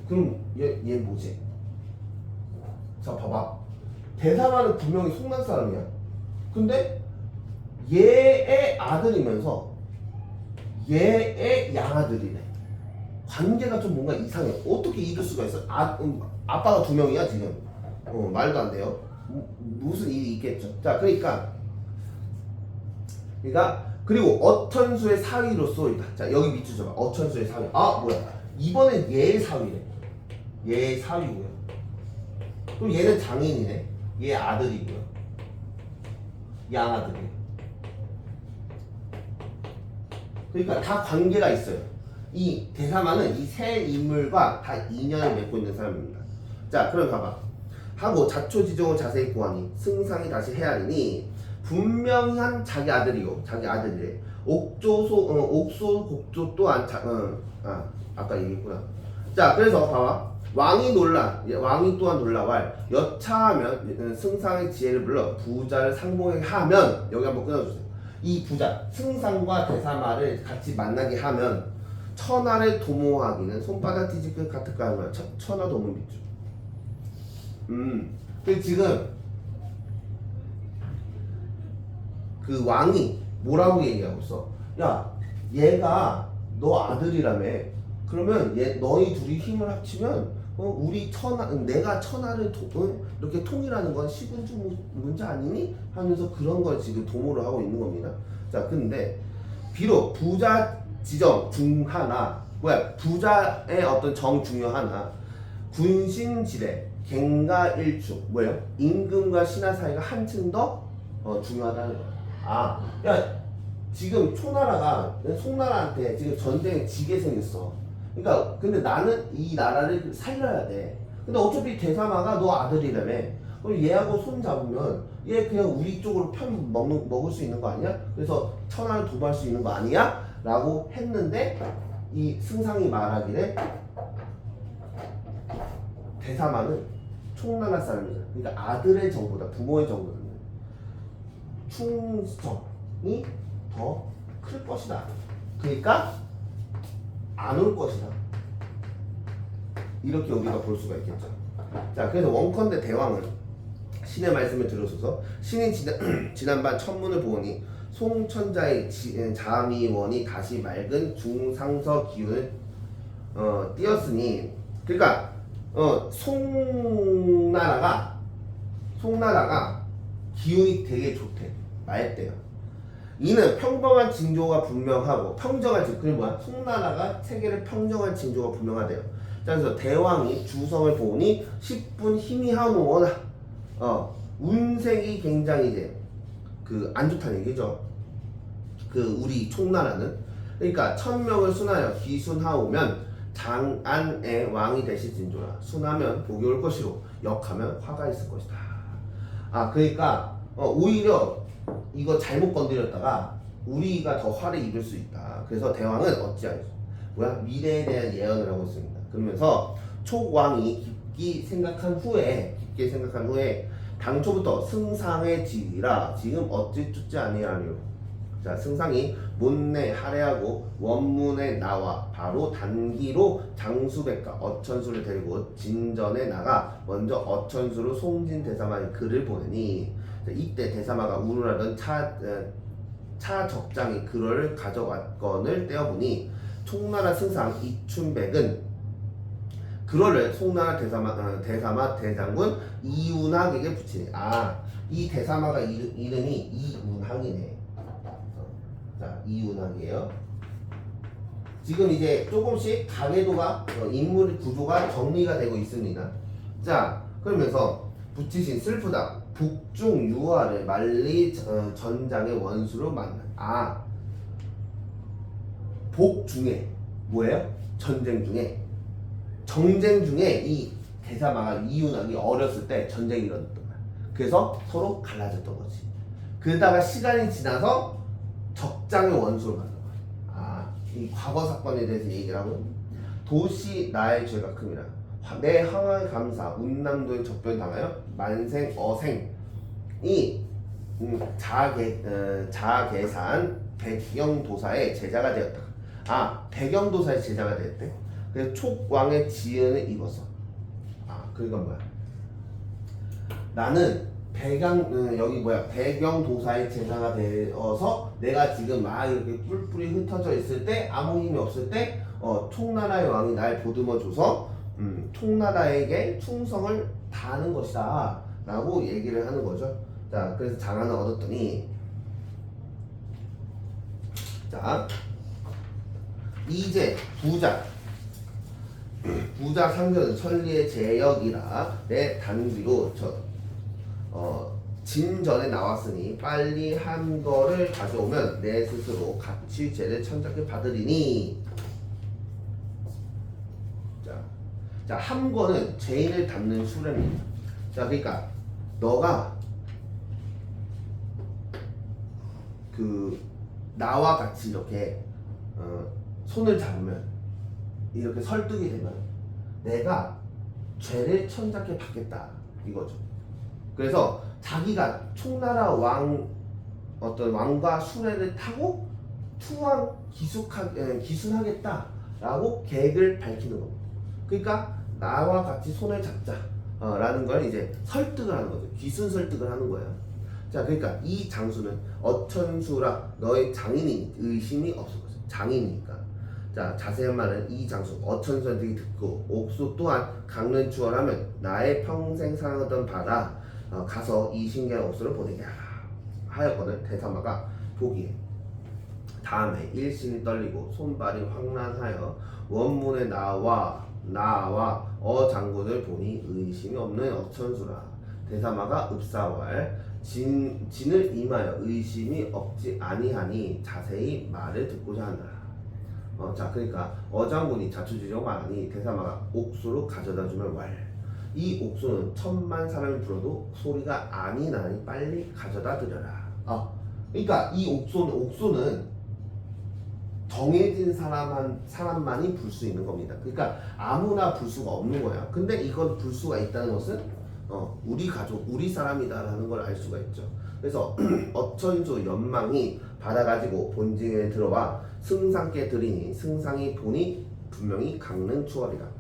그럼 얘 뭐지? 자 봐봐. 대사마는 분명히 송난 사람이야. 근데 얘의 아들이면서 얘의 양아들이네. 관계가 좀 뭔가 이상해. 어떻게 이럴 수가 있어? 아빠가 두 명이야 지금. 말도 안 돼요. 무슨 일이 있겠죠. 자 그리고 어천수의 사위로서 자 여기 밑줄 줘봐. 어천수의 사위. 아 뭐야? 이번엔 얘의 사위래. 얘의 사위고요. 그럼 얘는 장인이네. 얘 아들이고요. 양아들이에요. 그러니까 다 관계가 있어요. 이 대사마는 이 세 인물과 다 인연을 맺고 있는 사람입니다. 자 그럼 봐봐. 하고 자초지종을 자세히 보아니 승상이 다시 헤아리니 분명히 한 자기 아들이요. 자기 아들이래. 옥소 곡조 또한 아까 얘기했구나. 자 그래서 봐봐. 왕이 또한 놀라왈 여차하면 승상의 지혜를 불러 부자를 상봉하게 하면 여기 한번 끊어주세요. 이 부자 승상과 대사마를 같이 만나게 하면 천하를 도모하기는 손바닥 뒤집기 같을까 하면 천하 도모 밑줄. 그 지금 그 왕이 뭐라고 얘기하고 있어? 야 얘가 너 아들이라며. 그러면 너희 둘이 힘을 합치면 내가 천하를 이렇게 통일하는 건 시군주 문제 아니니? 하면서 그런 걸 지금 도모를 하고 있는 겁니다. 자 근데 비록 부자 지정 중 하나 부자의 어떤 정 중요 하나 군신지대 갱가일축 뭐예요? 임금과 신하 사이가 한층 더 중요하다는 거야. 야 지금 초나라가 송나라한테 지금 전쟁에 지게 생겼어. 그러니까 근데 나는 이 나라를 살려야 돼. 근데 어차피 대사마가 너 아들이라며. 그럼 얘하고 손 잡으면 얘 그냥 우리 쪽으로 편 먹을 수 있는 거 아니야? 그래서 천하를 도모할 수 있는 거 아니야? 라고 했는데 이 승상이 말하기를 대사마는 총나라 사람이잖아. 그러니까 아들의 정보다 부모의 정보는 충성이 더 클 것이다. 그러니까 안 올 것이다. 이렇게 우리가 볼 수가 있겠죠. 자, 그래서 원컨대 대왕은 신의 말씀을 들으소서 신이 지난번 천문을 보니 송천자의 자미원이 다시 맑은 중상서 기운을 띄었으니 그러니까 송나라가 기운이 되게 좋대. 맑대요. 이는 평범한 징조가 분명하고 평정한 징조. 그게 뭐야? 송나라가 세계를 평정한 징조가 분명하대요. 자, 그래서 대왕이 주성을 보니 10분 희미하노나 운색이 굉장히 돼. 그 안 좋다는 얘기죠. 그 우리 총나라는. 그러니까 1000명을 순하여 기순하오면 장안의 왕이 되시진조라. 순하면 복이 올 것이로 역하면 화가 있을 것이다. 아 그러니까 오히려 이거 잘못 건드렸다가 우리가 더 화를 입을 수 있다. 그래서 대왕은 어찌하였어? 뭐야? 미래에 대한 예언을 하고 있습니다. 그러면서 촉왕이 깊게 생각한 후에 당초부터 승상의 지위라 지금 어찌 쫓지 아니하리요. 자, 승상이 못내 할애하고 원문에 나와 바로 단기로 장수백과 어천수를 데리고 진전에 나가 먼저 어천수로 송진 대사마의 글을 보내니 이때 대사마가 운운하던 차 적장이 글을 가져왔건을 떼어보니 총나라 승상 이춘백은 그러를 송나라 대사마 대장군 이운학에게 붙이니 이 대사마가 이름이 이운학이네. 자, 이운학이에요. 지금 이제 조금씩 가계도가 인물 구조가 정리가 되고 있습니다. 자, 그러면서 붙이신 슬프다. 북중 유화를 만리 전장의 원수로 만나. 복 중에 뭐예요? 전쟁 중에 정쟁 중에 이 대사마가 이윤학이 어렸을 때 전쟁이 일어났던 거야. 그래서 서로 갈라졌던 거지. 그러다가 시간이 지나서 적장의 원수로 만난 거야. 이 과거 사건에 대해서 얘기를 하고 도시 나의 죄가 큼이라. 내 항을 감사 운남도에 적변당하여 만생 어생이 자계산 백경도사의 제자가 되었다. 백경도사의 제자가 되었대. 그래서 촉왕의 지연을 입어서 그러니까 뭐야? 나는 백경도사의 제자가 되어서 내가 지금 막 이렇게 뿔뿔이 흩어져 있을 때 아무 힘이 없을 때 총나라의 왕이 날 보듬어줘서 총나라에게 충성을 다하는 것이다 라고 얘기를 하는 거죠. 자, 그래서 장안을 얻었더니 자 이제 부자 상전은 천리의 제역이라 내 단기로 진전에 나왔으니 빨리 한 거를 가져오면 내 스스로 같이 죄를 천작게 받으리니. 자, 함거는 죄인을 담는 수레입니다. 자, 그러니까 너가 나와 같이 이렇게 손을 잡으면 이렇게 설득이 되면 내가 죄를 천작게 받겠다 이거죠. 그래서 자기가 총나라 왕과 수레를 타고 투왕 기순하겠다라고 계획을 밝히는 겁니다. 그러니까 나와 같이 손을 잡자 라는 걸 이제 설득을 하는 거죠. 기순 설득을 하는 거예요. 자, 그러니까 이 장수는 어천수라 너의 장인이 의심이 없을 것이다. 장인이니까. 자, 자세한 말은 이 장수 어천수한테 듣고 옥수 또한 강릉 추월하면 나의 평생 사랑하던 바다 가서 이 신기한 옥수를 보내게 하였거늘 대사마가 보기에 다음에 일신이 떨리고 손발이 황란하여 원문에 나와 장군을 보니 의심이 없는 어천수라. 대사마가 읍사왈 진을 임하여 의심이 없지 아니하니 자세히 말을 듣고자 한다. 자, 그러니까 장군이 자초지종 말하니 대사마가 옥수로 가져다 주면 이 옥수는 1000만 사람이 불어도 소리가 아니 나니 빨리 가져다 드려라. 그러니까 이 옥소는 정해진 사람만이 불 수 있는 겁니다. 그러니까 아무나 불 수가 없는 거야. 근데 이건 불 수가 있다는 것은 우리 가족, 우리 사람이다라는 걸 알 수가 있죠. 그래서 어천수 연망이 받아가지고 본징에 들어와 승상께 드리니 승상이 보니 분명히 강릉 추월이라.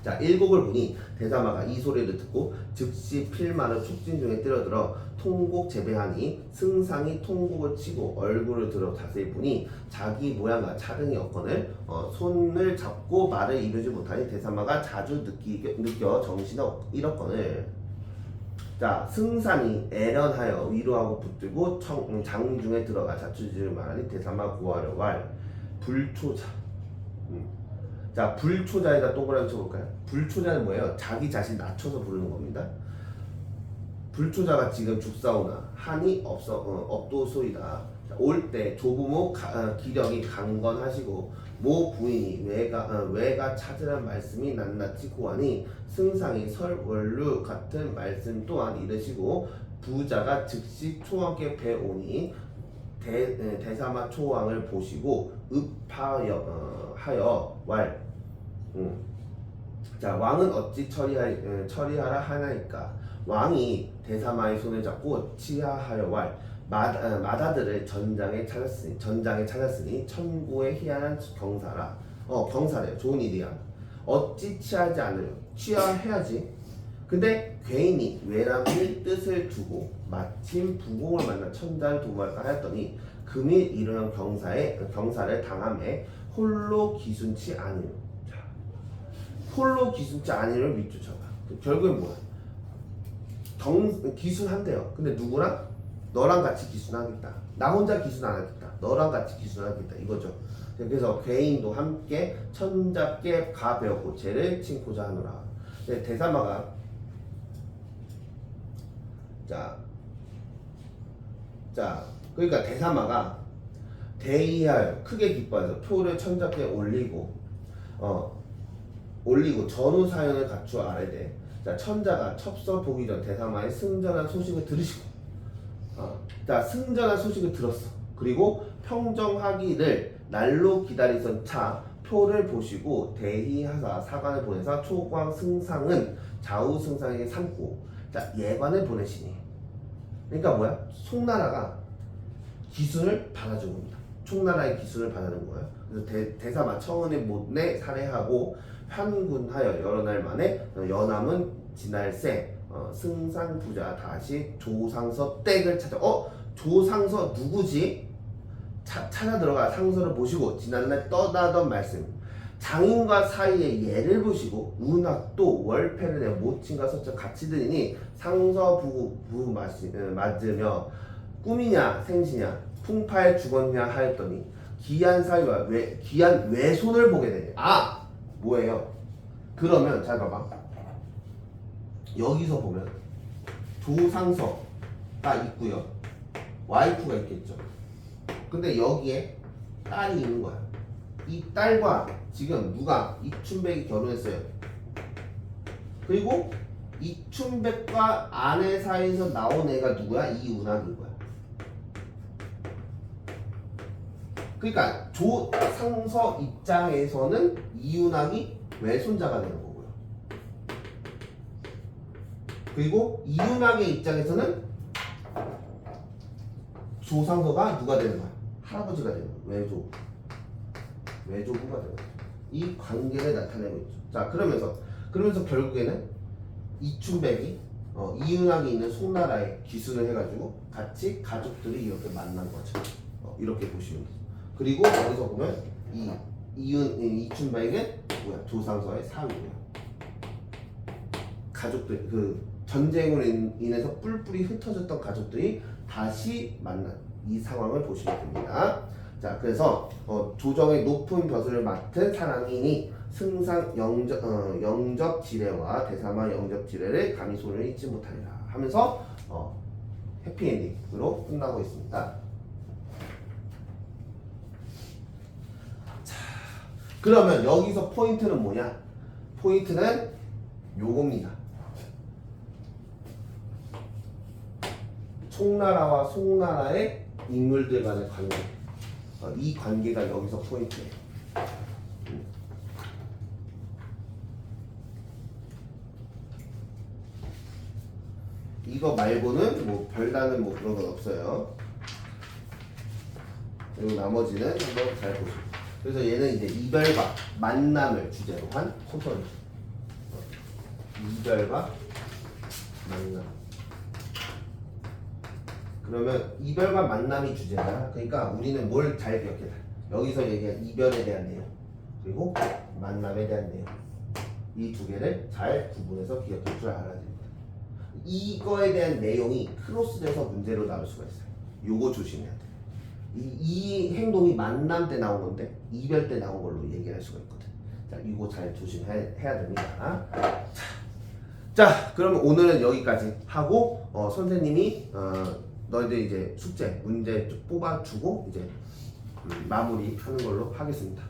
자, 일곡을 보니 대사마가 이 소리를 듣고 즉시 필마를 촉진 중에 뛰어들어 통곡 재배하니 승상이 통곡을 치고 얼굴을 들어 자세히 보니 자기 모양과 차등이 없거늘 손을 잡고 말을 이루지 못하니 대사마가 자주 느껴 정신이 잃었거늘. 자, 승상이 애련하여 위로하고 붙들고 장중에 들어가 자초지를 말하니 대사마 고하려 불초자. 자, 불초자에다 동그라미 쳐볼까요? 불초자는 뭐예요? 자기 자신 낮춰서 부르는 겁니다. 불초자가 지금 죽사오나 한이 없도소이다. 올 때 조부모 기력이 강건하시고 모 부인이 외가 찾으란 말씀이 낱낱이 고하니 승상이 설원류 같은 말씀 또한 이르시고 부자가 즉시 초왕께 배오니 대사마 초왕을 보시고 하여 자 왕은 어찌 처리하라 하나이까. 왕이 대사마의 손을 잡고 치하하여 마다들을 전장에 찾았으니 천고의 희한한 경사라. 경사래요. 좋은 일이야. 어찌 취하지 않으려. 취하해야지. 근데 괜히 외람의 뜻을 두고 마침 부공을 만나 천자를 도모할까 하였더니 금일 이르는 경사를 당함에 홀로 기순치 아니요. 홀로 기순치 아니를 밑줄쳐봐. 결국엔 뭐야? 기순한대요. 근데 누구랑? 너랑 같이 기순하겠다. 나 혼자 기순 안 하겠다. 너랑 같이 기순하겠다. 이거죠. 그래서 괴인도 함께 천잡게 가벼고 죄를 친고자 하노라. 대사마가 자 그러니까 대사마가 대의하여 크게 기뻐해서 표를 천잡게 올리고 전후 사연을 갖추어 아래되. 자 천자가 첩서 보기 전 대사마의 승전한 소식을 들으시고 자 승전한 소식을 들었어. 그리고 평정하기를 날로 기다리던 차 표를 보시고 대희하사 사관을 보내사 초광 승상은 좌우 승상에게 삼고 자 예관을 보내시니. 그러니까 뭐야? 송나라가 기순을 받아준 겁니다. 총나라의 기순을 받아준 거예요. 그래서 대사마 청은의 못내 살해하고 환군하여 여러 날 만에 연암은 지날새 승상부자 다시 조상서 댁을 찾아. 조상서 누구지? 찾아 들어가 상서를 보시고 지난날 떠나던 말씀 장인과 사이의 예를 보시고 운학도 월패를 내 모친과 서쳐 같이 들으니 상서 부부 맞으며 꿈이냐 생시냐 풍파에 죽었냐 하였더니 기한 사이와 기한 외손을 보게 되네. 뭐예요? 그러면 잘 봐봐. 여기서 보면 조상서가 있고요. 와이프가 있겠죠. 근데 여기에 딸이 있는 거야. 이 딸과 지금 누가 이춘백이 결혼했어요. 그리고 이춘백과 아내 사이에서 나온 애가 누구야? 이운학인 거야. 그러니까 조상서 입장에서는 이운학이 외손자가 되는 거고요. 그리고 이운학의 입장에서는 조상서가 누가 되는 거야? 할아버지가 되는 거야. 외조부가 되는 거야. 이 관계를 나타내고 있죠. 자 그러면서 결국에는 이춘백이 이운학이 있는 송나라에 기순을 해가지고 같이 가족들이 이렇게 만난 거죠. 이렇게 보시면 돼요. 그리고 여기서 보면 이춘백은 뭐야? 조상서의 사위고요. 가족들 그 전쟁으로 인해서 뿔뿔이 흩어졌던 가족들이 다시 만난 이 상황을 보시면 됩니다. 자 그래서 조정의 높은 벼슬을 맡은 사랑이니 승상 영접 지례와 대사마 영접 지례를 감히 손을 잊지 못하리라 하면서 해피엔딩으로 끝나고 있습니다. 자 그러면 여기서 포인트는 뭐냐? 포인트는 요겁니다. 총나라와 송나라의 인물들 간의 관계. 이 관계가 여기서 포인트예요. 이거 말고는 뭐 별다른 뭐 그런 건 없어요. 그리고 나머지는 한번 잘 보시고. 그래서 얘는 이제 이별과 만남을 주제로 한 소설이죠. 이별과 만남. 그러면 이별과 만남이 주제다. 그러니까 우리는 뭘 잘 기억해야 돼. 여기서 얘기한 이별에 대한 내용 그리고 만남에 대한 내용 이 두 개를 잘 구분해서 기억할 줄 알아야 됩니다. 이거에 대한 내용이 크로스돼서 문제로 나올 수가 있어요. 요거 조심해야 돼. 이 행동이 만남 때 나온 건데 이별 때 나온 걸로 얘기할 수가 있거든. 자, 이거 잘 조심해야 됩니다. 자, 그러면 오늘은 여기까지 하고 선생님이 너희들 이제 숙제 문제 좀 뽑아주고 이제 마무리하는 걸로 하겠습니다.